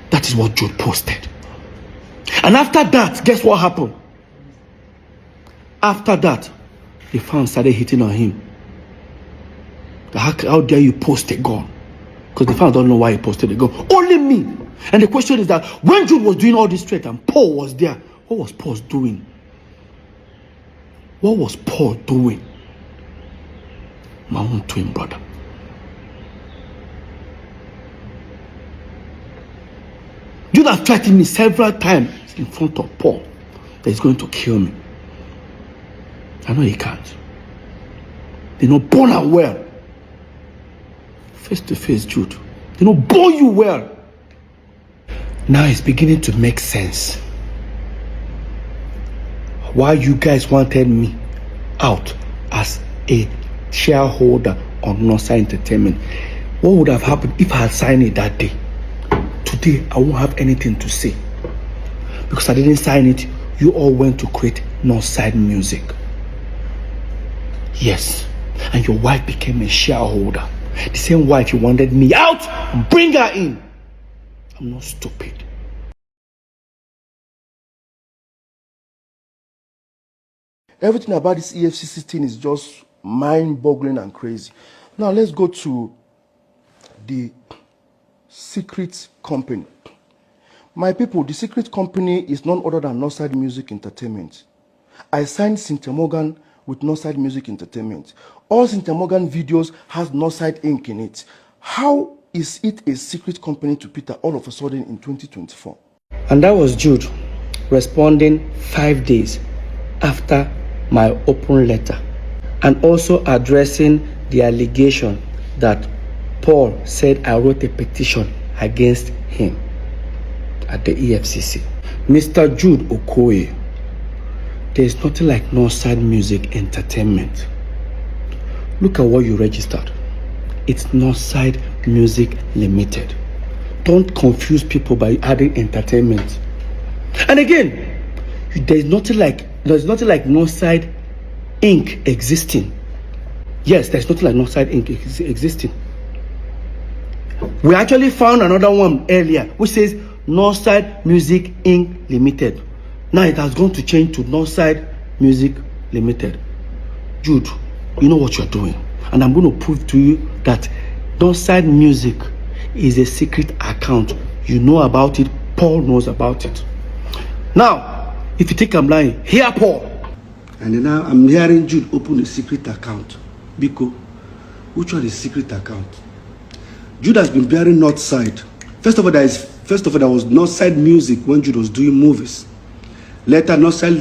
That is what Jude posted. And after that, guess what happened? After that, the fans started hitting on him. How dare you post a gun? Because the fans don't know why he posted a gun. Only me. And the question is that when Jude was doing all this threat and Paul was there, what was Paul doing? What was Paul doing? My own twin brother. Jude has threatened me several times in front of Paul that he's going to kill me. I know he can't. They know born and well. Face to face, Jude. They know born you well. Now it's beginning to make sense. Why you guys wanted me out as a shareholder on Nosa Entertainment. What would have happened if I had signed it that day? Today, I won't have anything to say. because I didn't sign it, you all went to create Northside Music. Yes, and your wife became a shareholder. The same wife you wanted me out and bring her in. I'm not stupid. Everything about this EFCC thing is just mind-boggling and crazy. Now let's go to the secret company. My people, the secret company is none other than Northside Music Entertainment. I signed Cynthia Morgan with Northside Music Entertainment. All Cynthia Morgan videos has Northside Inc. in it. How is it a secret company to Peter all of a sudden in 2024? And that was Jude responding 5 days after my open letter, and also addressing the allegation that Paul said I wrote a petition against him at the EFCC. Mr. Jude Okoye, there is nothing like Northside Music Entertainment. Look at what you registered. It's Northside Music Limited. Don't confuse people by adding entertainment. And again, there's nothing like Northside Inc. existing. Yes, there's nothing like Northside Inc. existing. We actually found another one earlier which says Northside Music Inc. Limited. Now it has gone to change to Northside Music Limited. Jude, you know what you're doing, and I'm going to prove to you that Northside Music is a secret account. You know about it. Paul knows about it. Now, if you think I'm lying, hear Paul. And then now I'm hearing Jude open a secret account. Biko, which one is secret account? Jude has been bearing Northside. First of all, there was Northside Music when Jude was doing movies. Later, Northside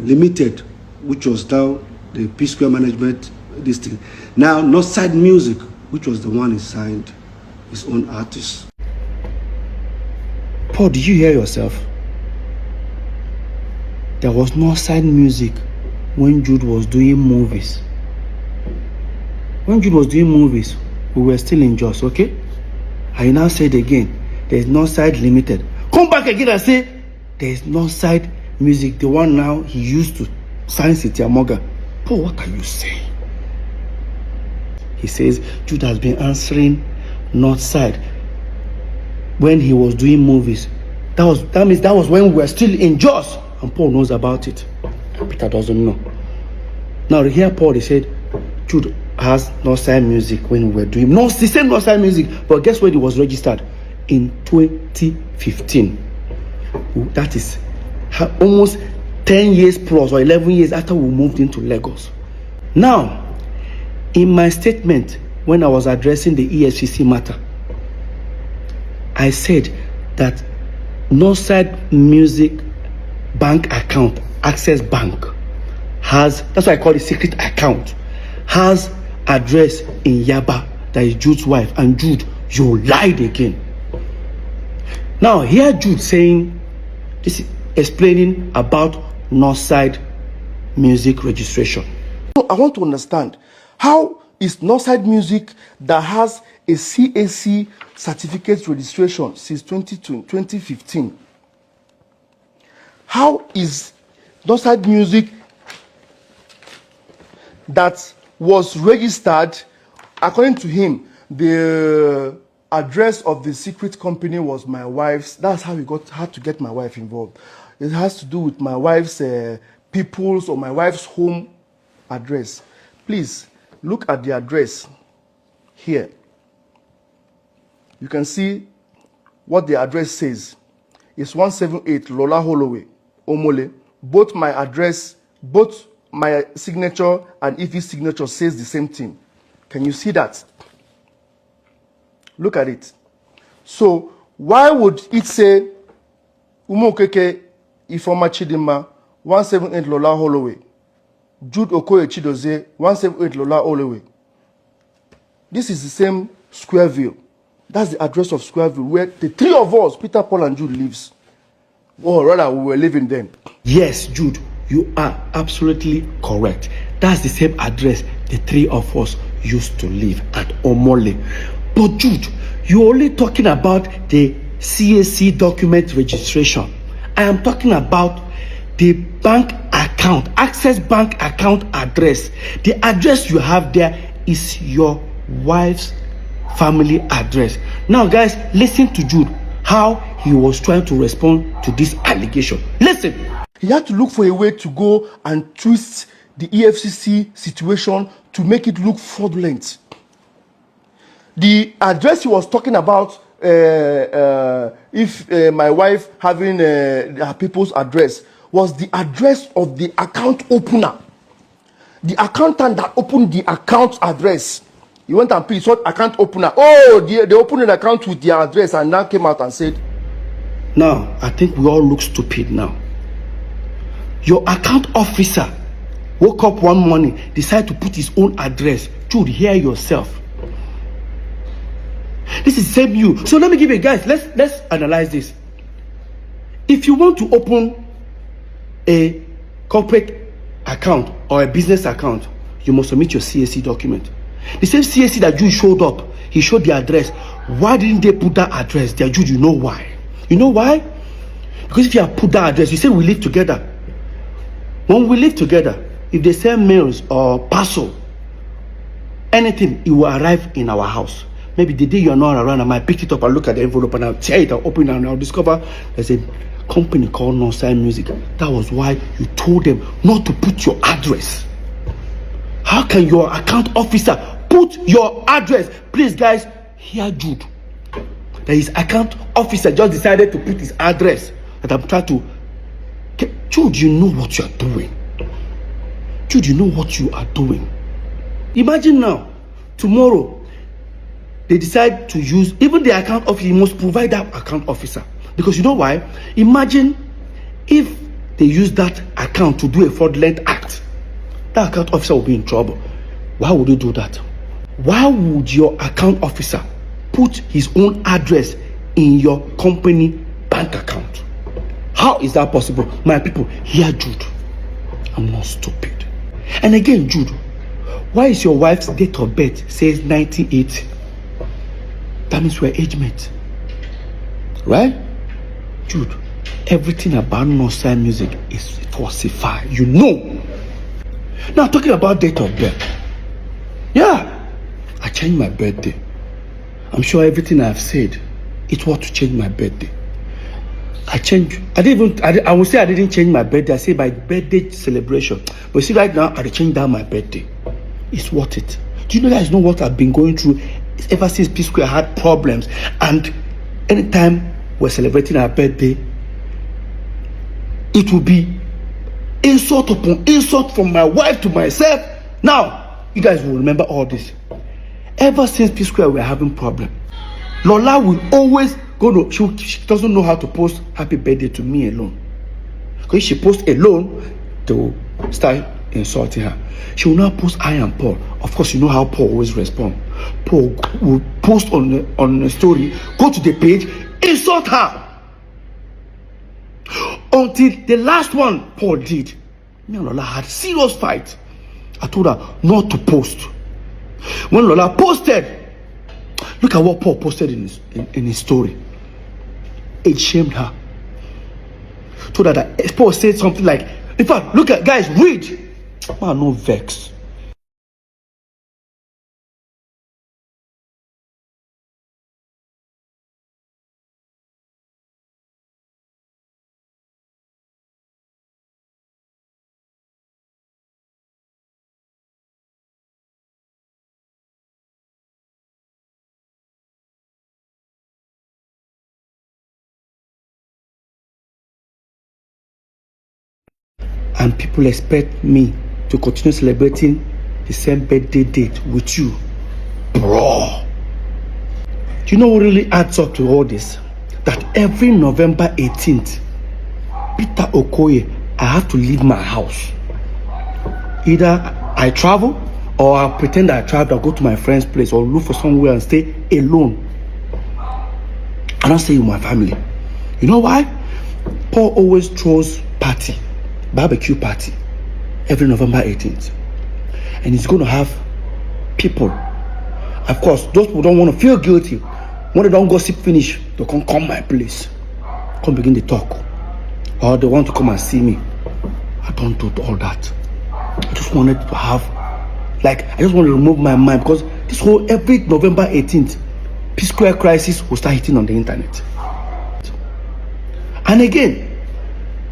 Limited, which was now the Psquare management, this thing. Now, Northside Music, which was the one he signed his own artist. Paul, did you hear yourself? There was Northside Music when Jude was doing movies. When Jude was doing movies, we were still in Jos, okay? I now said again, there's Northside Limited. Come back again and say, there's Northside Music, the one now he used to sign Cynthia Morgan. Paul, what are you saying? He says Jude has been answering Northside when he was doing movies. That means that was when we were still in Jos, and Paul knows about it. Peter doesn't know. Now here Paul, he said Jude has Northside Music when we were doing the same Northside Music, but guess when it was registered? In 2015. That is almost 10 years plus or 11 years after we moved into Lagos. Now, in my statement when I was addressing the EFCC matter, I said that Northside Music bank account, Access Bank, has, that's why I call it secret account, has address in Yaba, that is Jude's wife. And Jude, you lied again. Now here Jude saying, this is explaining about Northside Music registration. I want to understand, how is Northside Music that has a CAC certificate registration since 2015? How is Northside Music that was registered, according to him, the address of the secret company was my wife's. That's how he had to get my wife involved. It has to do with my wife's people's or my wife's home address. Please look at the address here. You can see what the address says. It's 178 Lola Holloway, Omole. Both my address, both my signature and Ife's signature says the same thing. Can you see that? Look at it. So why would it say Umokeke Ifoma Chidima 178 Lola Holloway, Jude Okoye Chidozie 178 Lola Holloway? This is the same Squareville. That's the address of Squareville where the three of us, Peter, Paul, and Jude, lives. Or rather, we were living then. Yes, Jude, you are absolutely correct. That's the same address the three of us used to live at Omole. But Jude, you're only talking about the CAC document registration. I am talking about the bank account, Access Bank account address. The address you have there is your wife's family address. Now, guys, listen to Jude, how he was trying to respond to this allegation. Listen. He had to look for a way to go and twist the EFCC situation to make it look fraudulent. The address he was talking about, if my wife having her people's address, was the address of the account opener. The accountant that opened the account address. He went and saw account opener. Oh, they opened an account with their address and now came out and said. Now, I think we all look stupid now. Your account officer woke up one morning, decided to put his own address. Jude, hear yourself. This is same you. So let me give you guys, let's analyze this. If you want to open a corporate account or a business account, you must submit your CAC document. The same CAC that Jude showed up, he showed the address. Why didn't they put that address there? Jude, you know why? You know why? Because if you have put that address, you say we live together. When we live together, if they send mails or parcel, anything, it will arrive in our house. Maybe the day you're not around, I might pick it up and look at the envelope and I'll tear it, I'll open it and I'll discover there's a company called Non-Sign Music. That was why you told them not to put your address. How can your account officer put your address? Please, guys, hear Jude. That his account officer just decided to put his address. That I'm trying to. Jude, you know what you are doing. Jude, you know what you are doing. Imagine now, tomorrow, they decide to use, even the account officer, you must provide that account officer. Because you know why? Imagine if they use that account to do a fraudulent act. That account officer will be in trouble. Why would you do that? Why would your account officer put his own address in your company bank account? How is that possible? My people, hear Jude. I'm not stupid. And again, Jude, why is your wife's date of birth says 1980? That means we're age mates. Right? Jude, everything about Non-Sign Music is falsified. You know. Now, talking about date of birth. Yeah, I changed my birthday. I'm sure everything I've said, it was to change my birthday. I would say I didn't change my birthday. I say my birthday celebration. But see, right now, I changed down my birthday. It's worth it. Do you know that is not what I've been going through ever since Psquare had problems? And anytime we're celebrating our birthday, it will be insult upon insult from my wife to myself. Now, you guys will remember all this. Ever since Psquare, we're having problem. Lola will always go to, she doesn't know how to post happy birthday to me alone. Because if she posts alone, they will start insulting her. She will not post I and Paul. Of course, you know how Paul always responds. Paul will post on a story, go to the page, insult her. Until the last one Paul did. Me and Lola had serious fight. I told her not to post. When Lola posted, look at what Paul posted in his story. It shamed her. Told her that Paul said something like, in fact, look at, guys, read. Man, no vex. And people expect me to continue celebrating the same birthday date with you. Bro. Do you know what really adds up to all this? That every November 18th, Peter Okoye, I have to leave my house. Either I travel or I pretend I travel, I'll go to my friend's place or look for somewhere and stay alone. I don't stay with my family. You know why? Paul always throws party. Barbecue party every November 18th, and he's going to have people. Of course, those people don't want to feel guilty. When they don't gossip finish, they can come my place, come begin to talk. or they want to come and see me. I don't do all that. I just wanted to have, like, I just want to remove my mind, because this whole, every November 18th, Psquare crisis will start hitting on the internet. And again,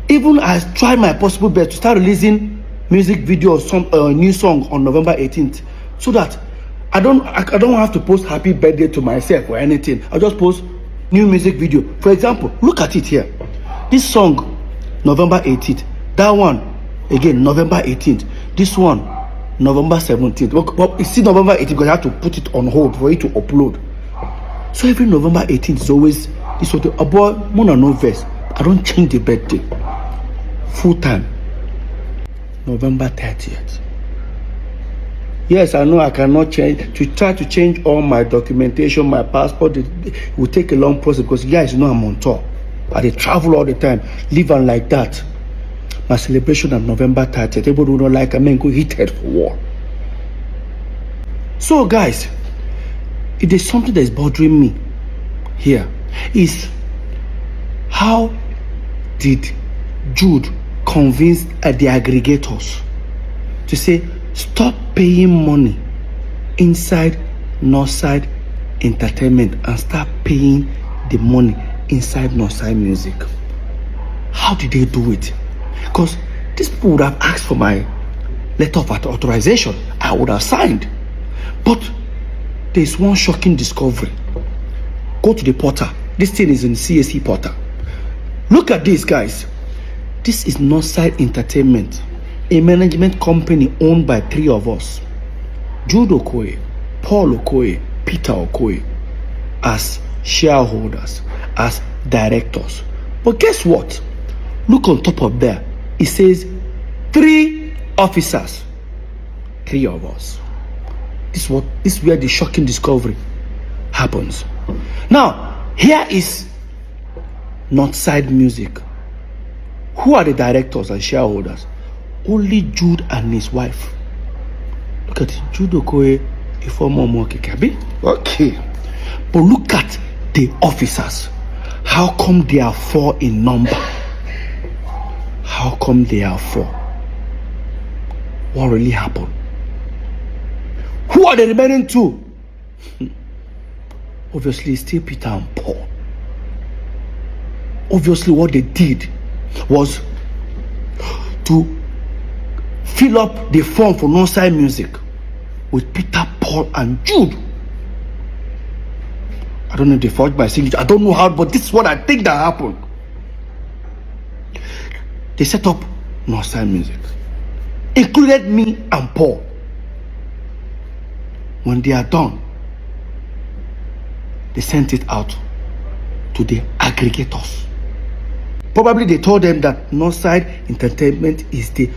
even I tried my possible best to start releasing music video or some new song on November 18th, so that I don't have to post happy birthday to myself or anything. I'll just post new music video. For example, look at it here. This song, November 18th. That one, again, November 18th. This one, November 17th. Well, it's still November 18th because I have to put it on hold for it to upload. So every November 18th is always this sort of about Mona no verse. I don't change the birthday. Full time. November 30th. Yes, I know I cannot change. To try to change all my documentation, my passport, it will take a long process, because guys, you know I'm on tour. I travel all the time, live on like that. My celebration on November 30th. Everybody who don't like, I mean, go heated for war. So guys, if there's something that is bothering me here, is how did Jude convince the aggregators to say stop paying money inside Northside Entertainment and start paying the money inside Northside Music? How did they do it? Because these people would have asked for my letter of authorization. I would have signed. But there's one shocking discovery. Go to the portal. This thing is in CSE portal. Look at this, guys. This is Northside Entertainment, a management company owned by 3 of us. Jude Okoye, Paul Okoye, Peter Okoye, as shareholders, as directors. But guess what? Look on top of there. It says 3 officers. 3 of us. This is where the shocking discovery happens. Now, here is Northside Music. Who are the directors and shareholders? Only Jude and his wife. Look at it. Jude Okoye, a former Mokikabi. Okay. But look at the officers. How come they are 4 in number? How come they are 4? What really happened? Who are the remaining 2? Obviously, still Peter and Paul. Obviously, what they did was to fill up the form for Northside Music with Peter, Paul, and Jude. I don't know if they forged my signature. I don't know how, but this is what I think that happened. They set up Northside Music, included me and Paul. When they are done, they sent it out to the aggregators. Probably they told them that Northside Entertainment is the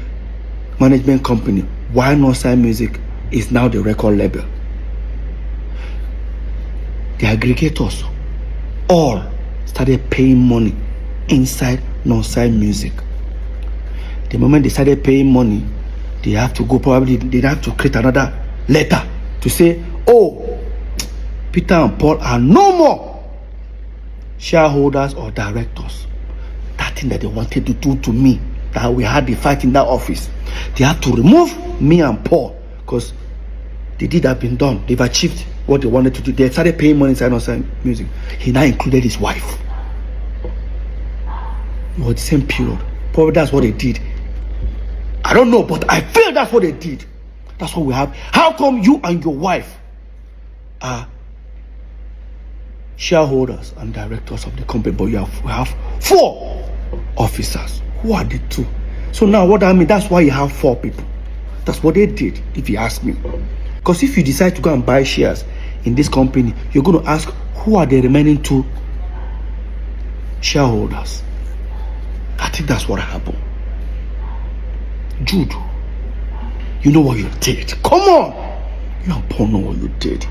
management company, while Northside Music is now the record label. The aggregators all started paying money inside Northside Music. The moment they started paying money, they have to go, probably they have to create another letter to say, oh, Peter and Paul are no more shareholders or directors. That thing that they wanted to do to me, that we had the fight in that office, they had to remove me and Paul, because the deed had been done. They've achieved what they wanted to do. They started paying money inside Northside Music. He now included his wife. It was the same period. Probably that's what they did. I don't know, but I feel that's what they did. That's what we have. How come you and your wife are shareholders and directors of the company, but we have 4 officers? Who are the 2? So now what I mean, that's why you have 4 people. That's what they did, if you ask me. Because if you decide to go and buy shares in this company, you're going to ask, who are the remaining 2 shareholders? I think that's what happened. Jude, you know what you did. Come on! You and Paul know what you did.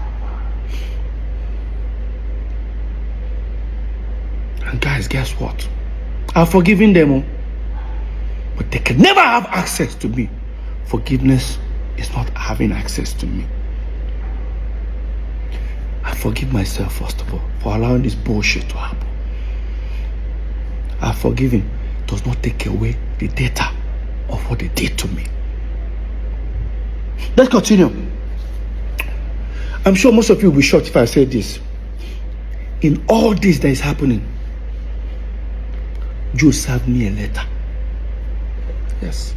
And guys, guess what? I've forgiven them, but they can never have access to me. Forgiveness is not having access to me. I forgive myself, first of all, for allowing this bullshit to happen. I've forgiven does not take away the data of what they did to me. Let's continue. I'm sure most of you will be shocked if I say this. In all this that is happening, Joe served me a letter. Yes.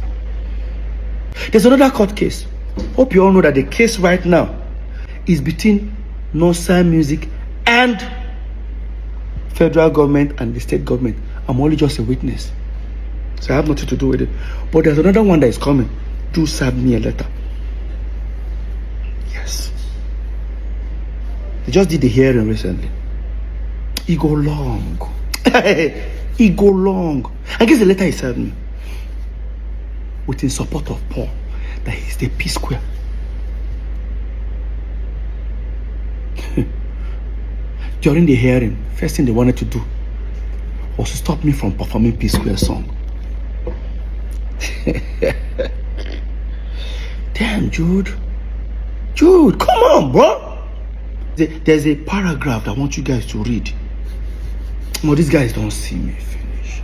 There's another court case. Hope you all know that the case right now is between non-sign music and federal government and the state government. I'm only just a witness, so I have nothing to do with it. But there's another one that is coming. Joe served me a letter. Yes. They just did the hearing recently. It go long. It go long. I guess the letter he sent me with in support of Paul, that he's the Psquare. During the hearing, first thing they wanted to do was to stop me from performing Psquare song. Damn, Jude, come on, bro. There's a paragraph I want you guys to read. No, these guys don't see me finish.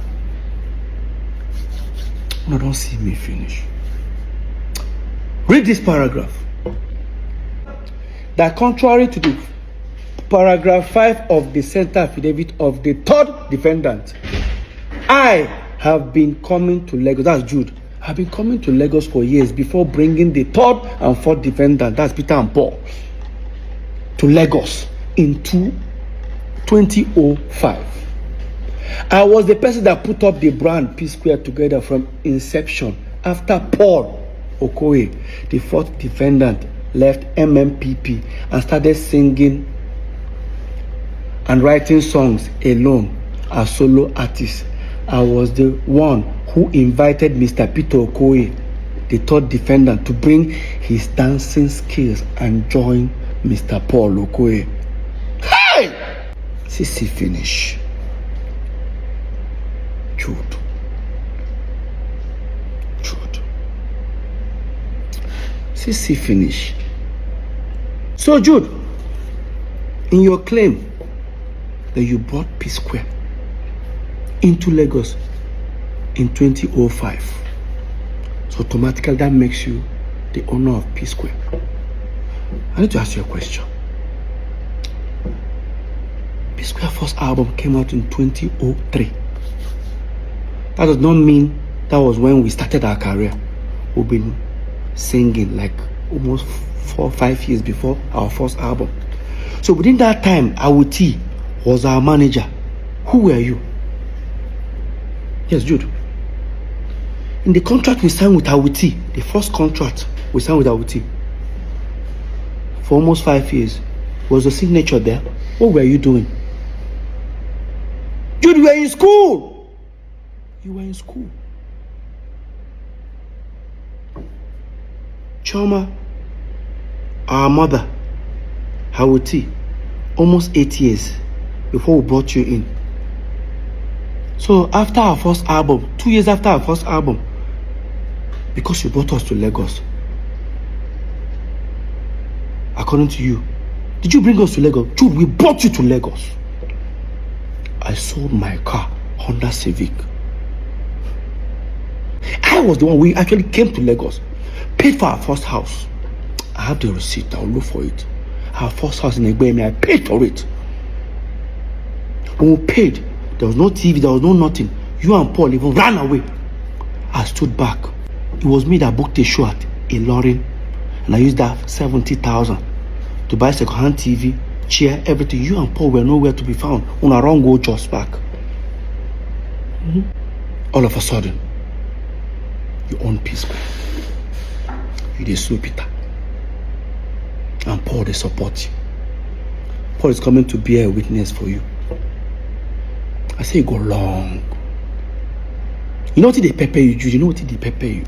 No, don't see me finish. Read this paragraph. That contrary to the paragraph 5 of the center affidavit of the third defendant, I have been coming to Lagos. That's Jude. I've been coming to Lagos for years before bringing the third and fourth defendant, that's Peter and Paul, to Lagos in 2005. I was the person that put up the brand Psquare together from inception after Paul Okoye, the fourth defendant, left MMPP and started singing and writing songs alone as solo artist. I was the one who invited Mr. Peter Okoye, the third defendant, to bring his dancing skills and join Mr. Paul Okoye. Hey! CC finish. Jude. CC finish. So Jude, in your claim that you brought Psquare into Lagos in 2005, so automatically that makes you the owner of Psquare. I need to ask you a question. Psquare first album came out in 2003. That does not mean that was when we started our career. We've been singing like almost 4 or 5 years before our first album. So within that time, Awuti was our manager. Who were you? Yes, Jude. In the contract we signed with Awuti, the first contract we signed with Awuti, for almost 5 years, was the signature there. What were you doing? Jude, you were in school. You were in school. Choma, our mother, Hawati, almost 8 years before we brought you in. So after our first album, 2 years after our first album, because you brought us to Lagos, according to you, did you bring us to Lagos? Jude, we brought you to Lagos. I sold my car, Honda Civic. I was the one, we actually came to Lagos, paid for our first house. I have the receipt, I'll look for it. Our first house in Egbemi, I paid for it. When we paid, there was no TV, there was no nothing. You and Paul even ran away. I stood back. It was me that booked a show at Ilorin, and I used that 70,000 to buy second-hand TV, chair, everything. You and Paul were nowhere to be found. On our own go just back. All of a sudden, you own Psquare. You dey sue Peter. And Paul, they support you. Paul is coming to bear a witness for you. I say you go long. You know what they pepper you, Jude? You know what they pepper you?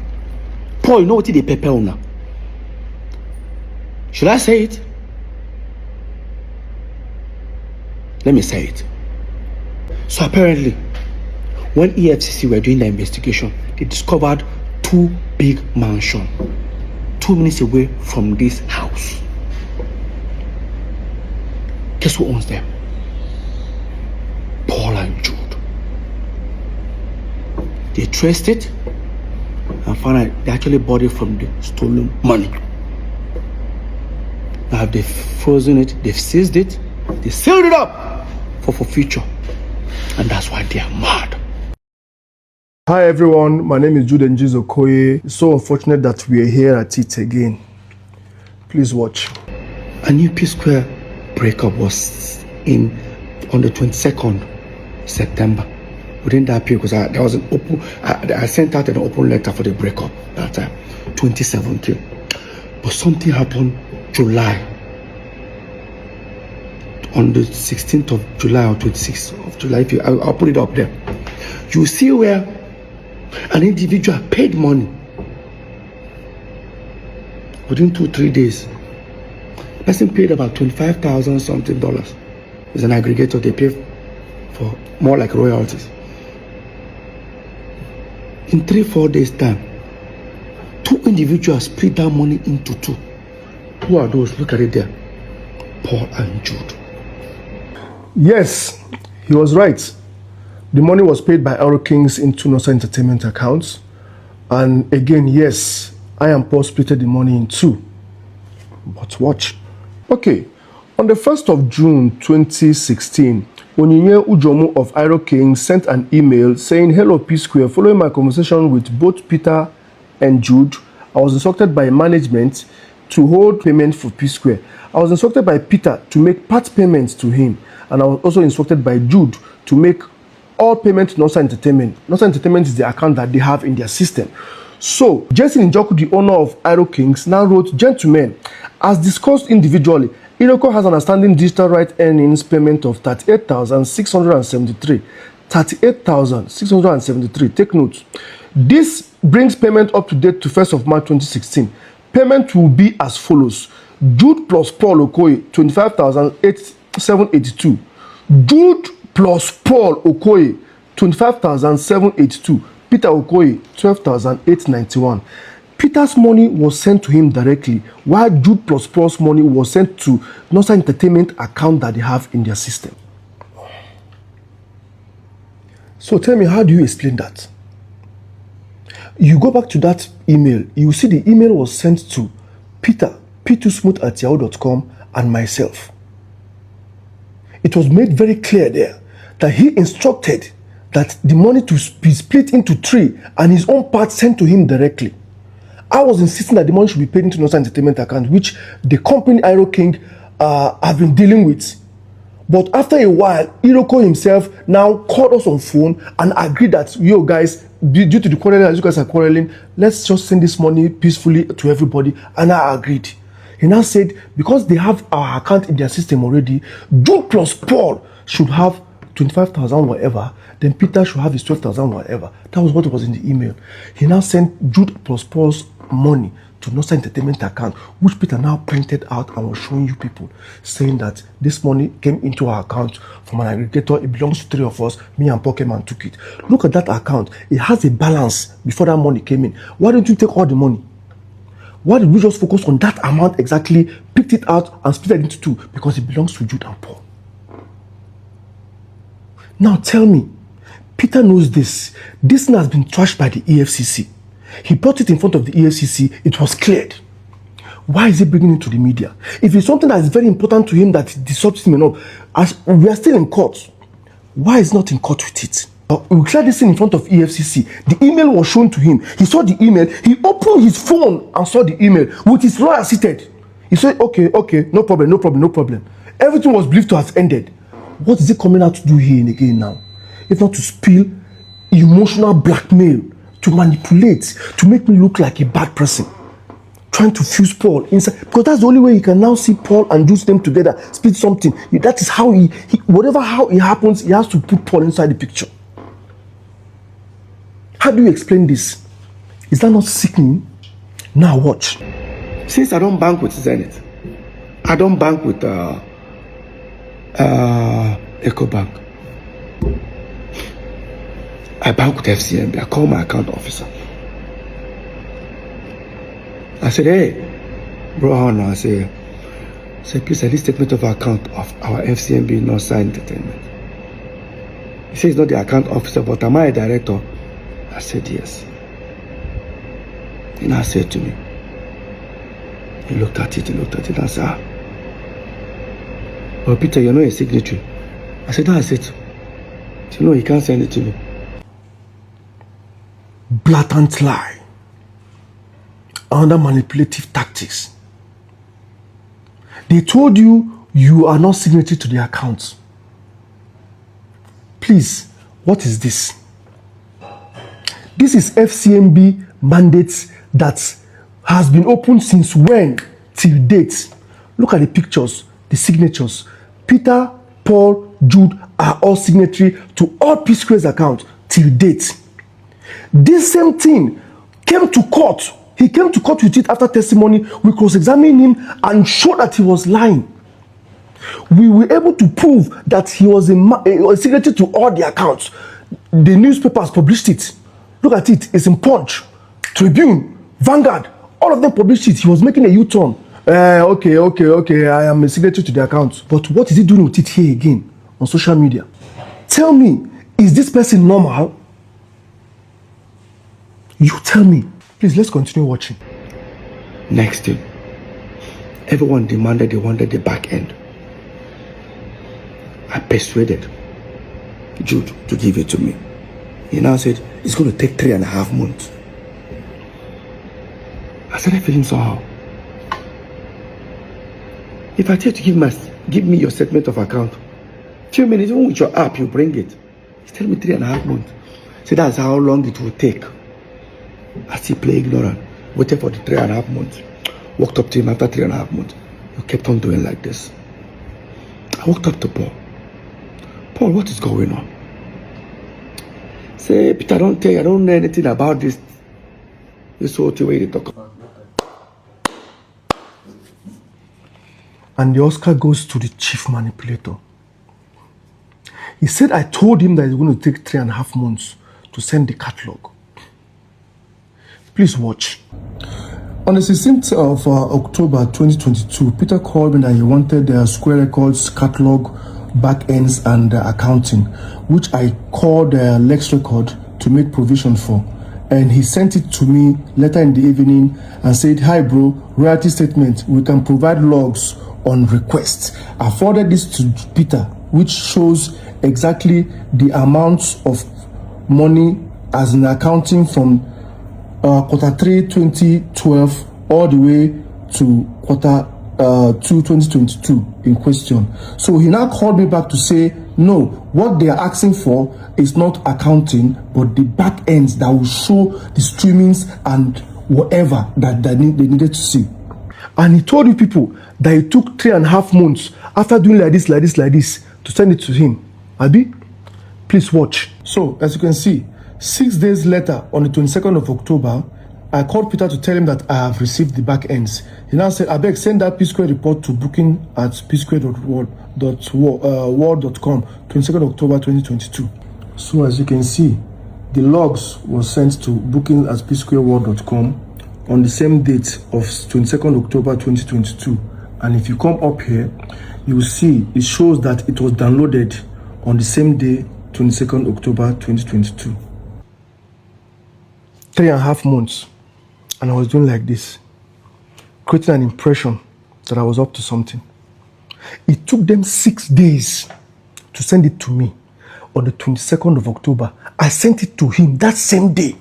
Paul, you know what they pepper you now? Should I say it? Let me say it. So apparently, when EFCC were doing the investigation, they discovered 2 big mansions 2 minutes away from this house. Guess who owns them? Paul and Jude. They traced it and found out they actually bought it from the stolen money. Now they've frozen it, they've seized it, they sealed it up for future. And that's why they are mad. Hi everyone, my name is Jude Okoye. It's so unfortunate that we are here at it again. Please watch. A new Psquare breakup was on the 22nd September. Within that period, because there was an open, I sent out an open letter for the breakup that time, 2017. But something happened July. On the 16th of July or 26th of July, I'll put it up there. You see where an individual paid money within 2-3 days. The person paid about $25,000 something dollars. It's an aggregator, they pay for more like royalties. In 3-4 days time, 2 individuals split that money into 2. Who are those? Look at it there. Paul and Jude. Yes, he was right. The money was paid by Aero Kings into Nosa Entertainment accounts. And again, yes, I and Paul split the money in 2. But watch. Okay, on the 1st of June 2016, Onyinye Ujomu of Aero Kings sent an email saying, "Hello Psquare, following my conversation with both Peter and Jude, I was instructed by management to hold payment for Psquare. I was instructed by Peter to make part payments to him, and I was also instructed by Jude to make all payment to Nosa Entertainment. Nosa Entertainment is the account that they have in their system." So, Jason Njoku, the owner of Aero Kings, now wrote, "Gentlemen, as discussed individually, Iroko has an outstanding digital right earnings payment of 38,673. 38,673. Take note. This brings payment up to date to 1st of March 2016. Payment will be as follows. Jude plus Paul Okoye, 25,782. Jude plus Paul Okoye, 25,782. Peter Okoye, 12,891. Peter's money was sent to him directly, while Jude plus Paul's money was sent to Nosa Entertainment account that they have in their system. So tell me, how do you explain that? You go back to that email, you see the email was sent to Peter, p2smooth@yahoo.com, and myself. It was made very clear there that he instructed that the money to be split into 3 and his own part sent to him directly. I was insisting that the money should be paid into Nosa Entertainment account, which the company Aero King have been dealing with. But after a while, Iroko himself now called us on phone and agreed that, yo guys, due to the quarreling, as you guys are quarreling, let's just send this money peacefully to everybody. And I agreed. He now said, because they have our account in their system already, Jude plus Paul should have 25,000 whatever, then Peter should have his 12,000 whatever. That was what was in the email. He now sent Jude plus Paul's money to Nosa Entertainment account, which Peter now printed out and was showing you people, saying that this money came into our account from an aggregator. It belongs to 3 of us. Me and Paul came and took it. Look at that account. It has a balance before that money came in. Why don't you take all the money? Why did we just focus on that amount exactly, picked it out and split it into 2? Because it belongs to Jude and Paul. Now tell me, Peter knows this. This thing has been trashed by the EFCC. He brought it in front of the EFCC. It was cleared. Why is he bringing it to the media? If it's something that is very important to him that the substance may not, as we are still in court, why is he not in court with it? We cleared this thing in front of EFCC. The email was shown to him. He saw the email. He opened his phone and saw the email with his lawyer seated. He said, okay, no problem. Everything was believed to have ended. What is he coming out to do here and again now? If not to spill emotional blackmail, to manipulate, to make me look like a bad person, trying to fuse Paul inside, because that's the only way you can now see Paul and Jude's them together, split something. That is how he whatever how it happens, he has to put Paul inside the picture. How do you explain this? Is that not sickening? Now watch. Since I don't bank with Zenith, I don't bank with EcoBank, I bank with FCMB. I call my account officer. I said, hey, bro, I say, please, I need statement of account of our FCMB Nosa Entertainment. He says he's not the account officer, but am I a director? I said yes. He now said to me, he looked at it, and I said, well, Peter, you know a signatory. I said, that's it. You know, he can't send it to me. Blatant lie. Under manipulative tactics. They told you you are not signatory to the account. Please, what is this? This is FCMB mandates that has been open since when till date. Look at the pictures, the signatures. Peter, Paul, Jude are all signatory to all Psquare's accounts till date. This same thing came to court. He came to court with it after testimony. We cross-examined him and showed that he was lying. We were able to prove that he was a signatory to all the accounts. The newspapers published it. Look at it. It's in Punch, Tribune, Vanguard. All of them published it. He was making a U-turn. Okay. I am a signatory to the account. But what is he doing with it here again on social media? Tell me, is this person normal? You tell me. Please, let's continue watching. Next thing, everyone demanded they wanted the back end. I persuaded Jude to give it to me. He now said, it's going to take 3.5 months. I started feeling somehow. If I tell you to give me your statement of account, few minutes, even with your app, you bring it. He's telling me 3.5 months. So that's how long it will take. I still play ignorant. Waited for the 3.5 months. Walked up to him after 3.5 months. He kept on doing like this. I walked up to Paul. Paul, what is going on? Say, Peter, don't tell you, I don't know anything about this. This whole way they talk about. And the Oscar goes to the chief manipulator. He said, I told him that it's going to take 3.5 months to send the catalog. Please watch. On the 16th of October 2022, Peter called me that he wanted the Square Records catalog, back ends, and accounting, which I called Lex Record to make provision for. And he sent it to me later in the evening and said, hi bro, royalty statement, we can provide logs on request. I forwarded this to Peter, which shows exactly the amounts of money as in accounting from Q3 2012 all the way to Q2 2022 in question. So he now called me back to say, no, what they are asking for is not accounting, but the back ends that will show the streamings and whatever that they needed to see. And he told you people that it took 3.5 months after doing like this to send it to him. Abi, please watch. So as you can see, 6 days later, on the 22nd of October, I called Peter to tell him that I have received the back ends. He now said, I beg, send that Psquare report to booking at psquare.world.com, 22nd October 2022. So as you can see, the logs was sent to booking at psquareworld.com on the same date of 22nd October 2022. And if you come up here, you will see it shows that it was downloaded on the same day, 22nd October 2022. 3.5 months, and I was doing like this, creating an impression that I was up to something. It took them 6 days to send it to me. On the 22nd of October, I sent it to him that same day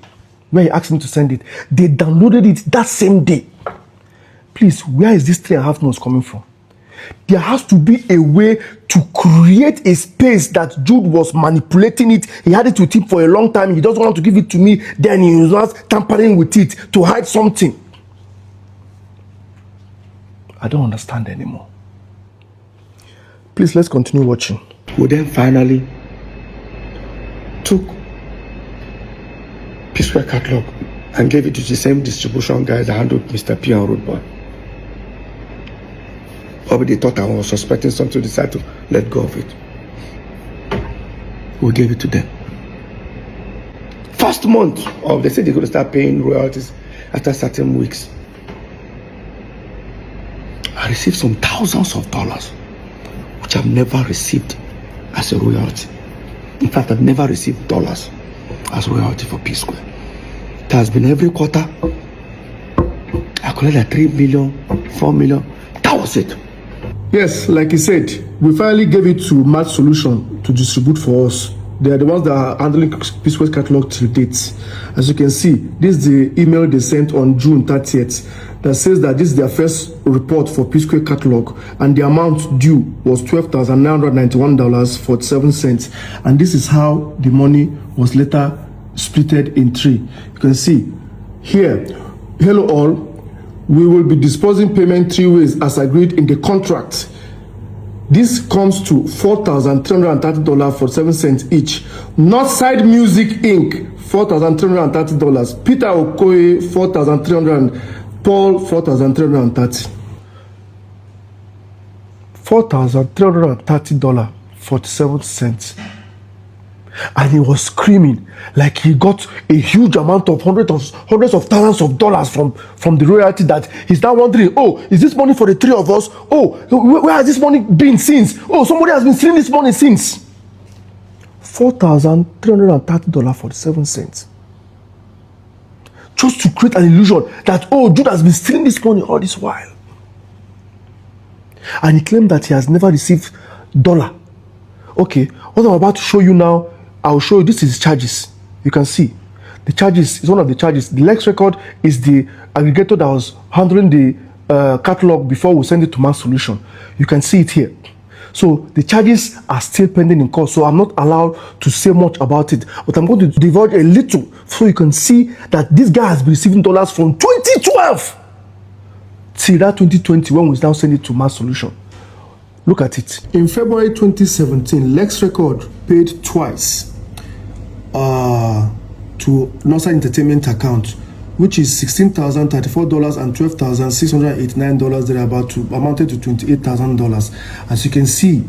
where he asked me to send it. They downloaded it that same day. Please, where is this 3.5 months coming from? There has to be a way to create a space that Jude was manipulating it. He had it with him for a long time. He doesn't want to give it to me. Then he was not tampering with it to hide something. I don't understand anymore. Please, let's continue watching. We then finally took Psquare catalog and gave it to the same distribution guys that handled Mr. P and Road Boy. Probably they thought I was suspecting something, decided to let go of it. We gave it to them. First month of, they said they're going to start paying royalties after certain weeks. I received some thousands of dollars, which I've never received as a royalty. In fact, I've never received dollars as royalty for Psquare. It has been every quarter. I collected like 3 million, 4 million. That was it. Yes, like he said, we finally gave it to Match Solution to distribute for us. They are the ones that are handling Psquare's catalog till date. As you can see, this is the email they sent on June 30th that says that this is their first report for Psquare catalog, and the amount due was $12,991.47. And this is how the money was later splitted in three. You can see here, hello all, we will be disposing payment 3 ways as agreed in the contract. This comes to $4,330.47 each. Northside Music Inc. $4,330. Peter Okoye $4,300. Paul $4,330. $4,330.47. And he was screaming like he got a huge amount of hundreds of thousands of dollars from the royalty, that he's now wondering, oh, is this money for the three of us? Oh, where has this money been since? Oh, somebody has been stealing this money since. $4,330.47. Just to create an illusion that, oh, Jude has been stealing this money all this while. And he claimed that he has never received dollar. Okay, what I'm about to show you now, I'll show you. This is charges. You can see the charges is one of the charges. The Lex record is the aggregator that was handling the catalog before we send it to Mass Solution. You can see it here. So the charges are still pending in court, so I'm not allowed to say much about it, but I'm going to divulge a little so you can see that this guy has been receiving dollars from 2012 till that 2020 when we now send it to Mass Solution. Look at it. In February 2017, Lex Record paid twice to Northside Entertainment account, which is $16,034 and $12,689 thereabout, to amounted to $28,000. As you can see,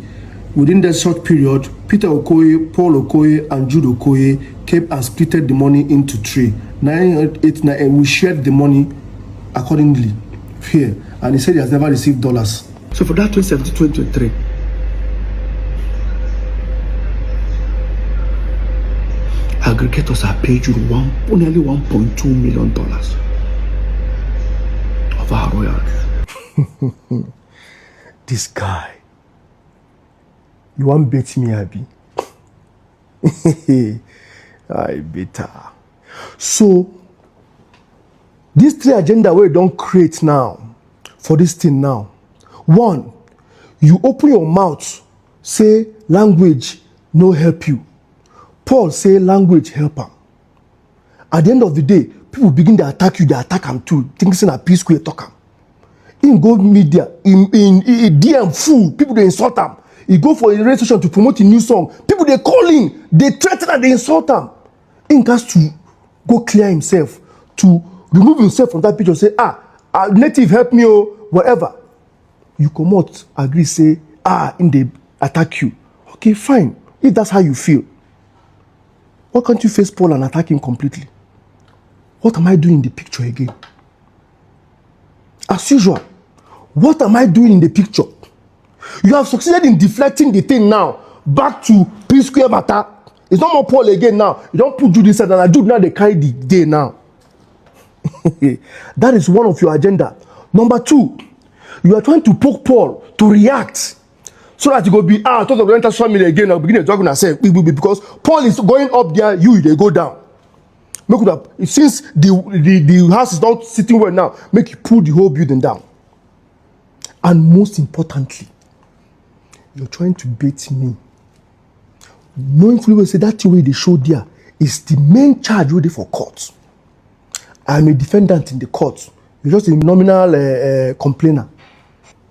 within that short period, Peter Okoye, Paul Okoye, and Jude Okoye kept and splitted the money into three. 989, and we shared the money accordingly here. And he said he has never received dollars. So for that 2017-2023, aggregators are paid you nearly $1.2 million of our royalties. This guy, you want bet me, Abby? I better. So these three agenda we don't create now for this thing now. One, you open your mouth, say language no help you. Paul say language help him. At the end of the day, people begin to attack you, they attack him too, thinking a Psquare talk him. In go media, in DM fool, people they insult him. He go for a radio station to promote a new song. People they call in, they threaten and they insult him. He has to go clear himself, to remove himself from that picture, say, native help me or whatever. You come out, agree, say, in they attack you. Okay, fine. If that's how you feel, why can't you face Paul and attack him completely? What am I doing in the picture again? As usual, what am I doing in the picture? You have succeeded in deflecting the thing now back to Psquare matter. It's not more Paul again now. You don't put Jude inside, and I do now they carry the day now. That is one of your agenda. Number two, you are trying to poke Paul to react so that you go be thought of the family again. I'll begin to talk and say because Paul is going up there, they go down. Make it up. Since the house is not sitting well now, make you pull the whole building down. And most importantly, you're trying to bait me. Knowing fully well, say that way they show there is the main charge ready for court. I'm a defendant in the court. You're just a nominal complainer.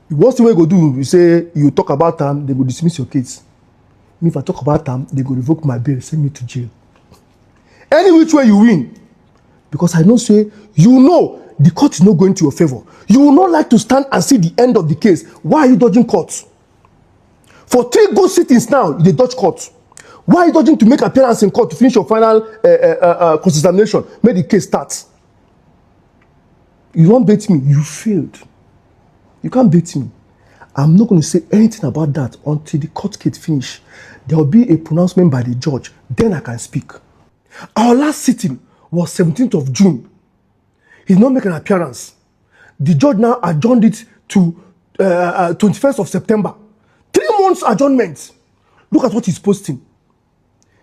The worst thing we go do, you say you talk about them, they will dismiss your case. If I talk about them, they go revoke my bail, send me to jail. Any which way you win, because I know say you know the court is not going to your favor. You will not like to stand and see the end of the case. Why are you dodging court? For 3 good sittings now, they dodge court. Why are you dodging to make appearance in court to finish your final cross-examination? Make the case start. You won't bait me. You failed. You can't bait me. I'm not going to say anything about that until the court case finish. There will be a pronouncement by the judge. Then I can speak. Our last sitting was 17th of June. He's not making an appearance. The judge now adjourned it to 21st of September. 3 months adjournment. Look at what he's posting.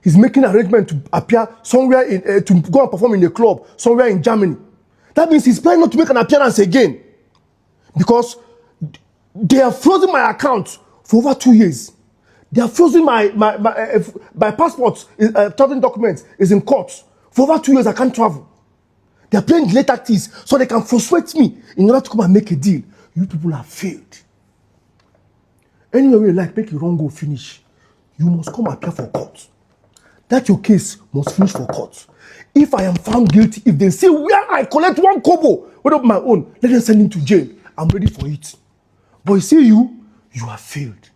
He's making arrangement to appear somewhere to go and perform in a club somewhere in Germany. That means he's planning not to make an appearance again, because they have frozen my account for over 2 years. They have frozen my passport, traveling documents is in court. For over 2 years, I can't travel. They are playing delay tactics so they can frustrate me in order to come and make a deal. You people have failed. Anyway you like, make your wrong go finish. You must come appear for court. That your case must finish for court. If I am found guilty, if they say where I collect 1 kobo, what of my own, let them send him to jail. I'm ready for it. But you see, you have failed.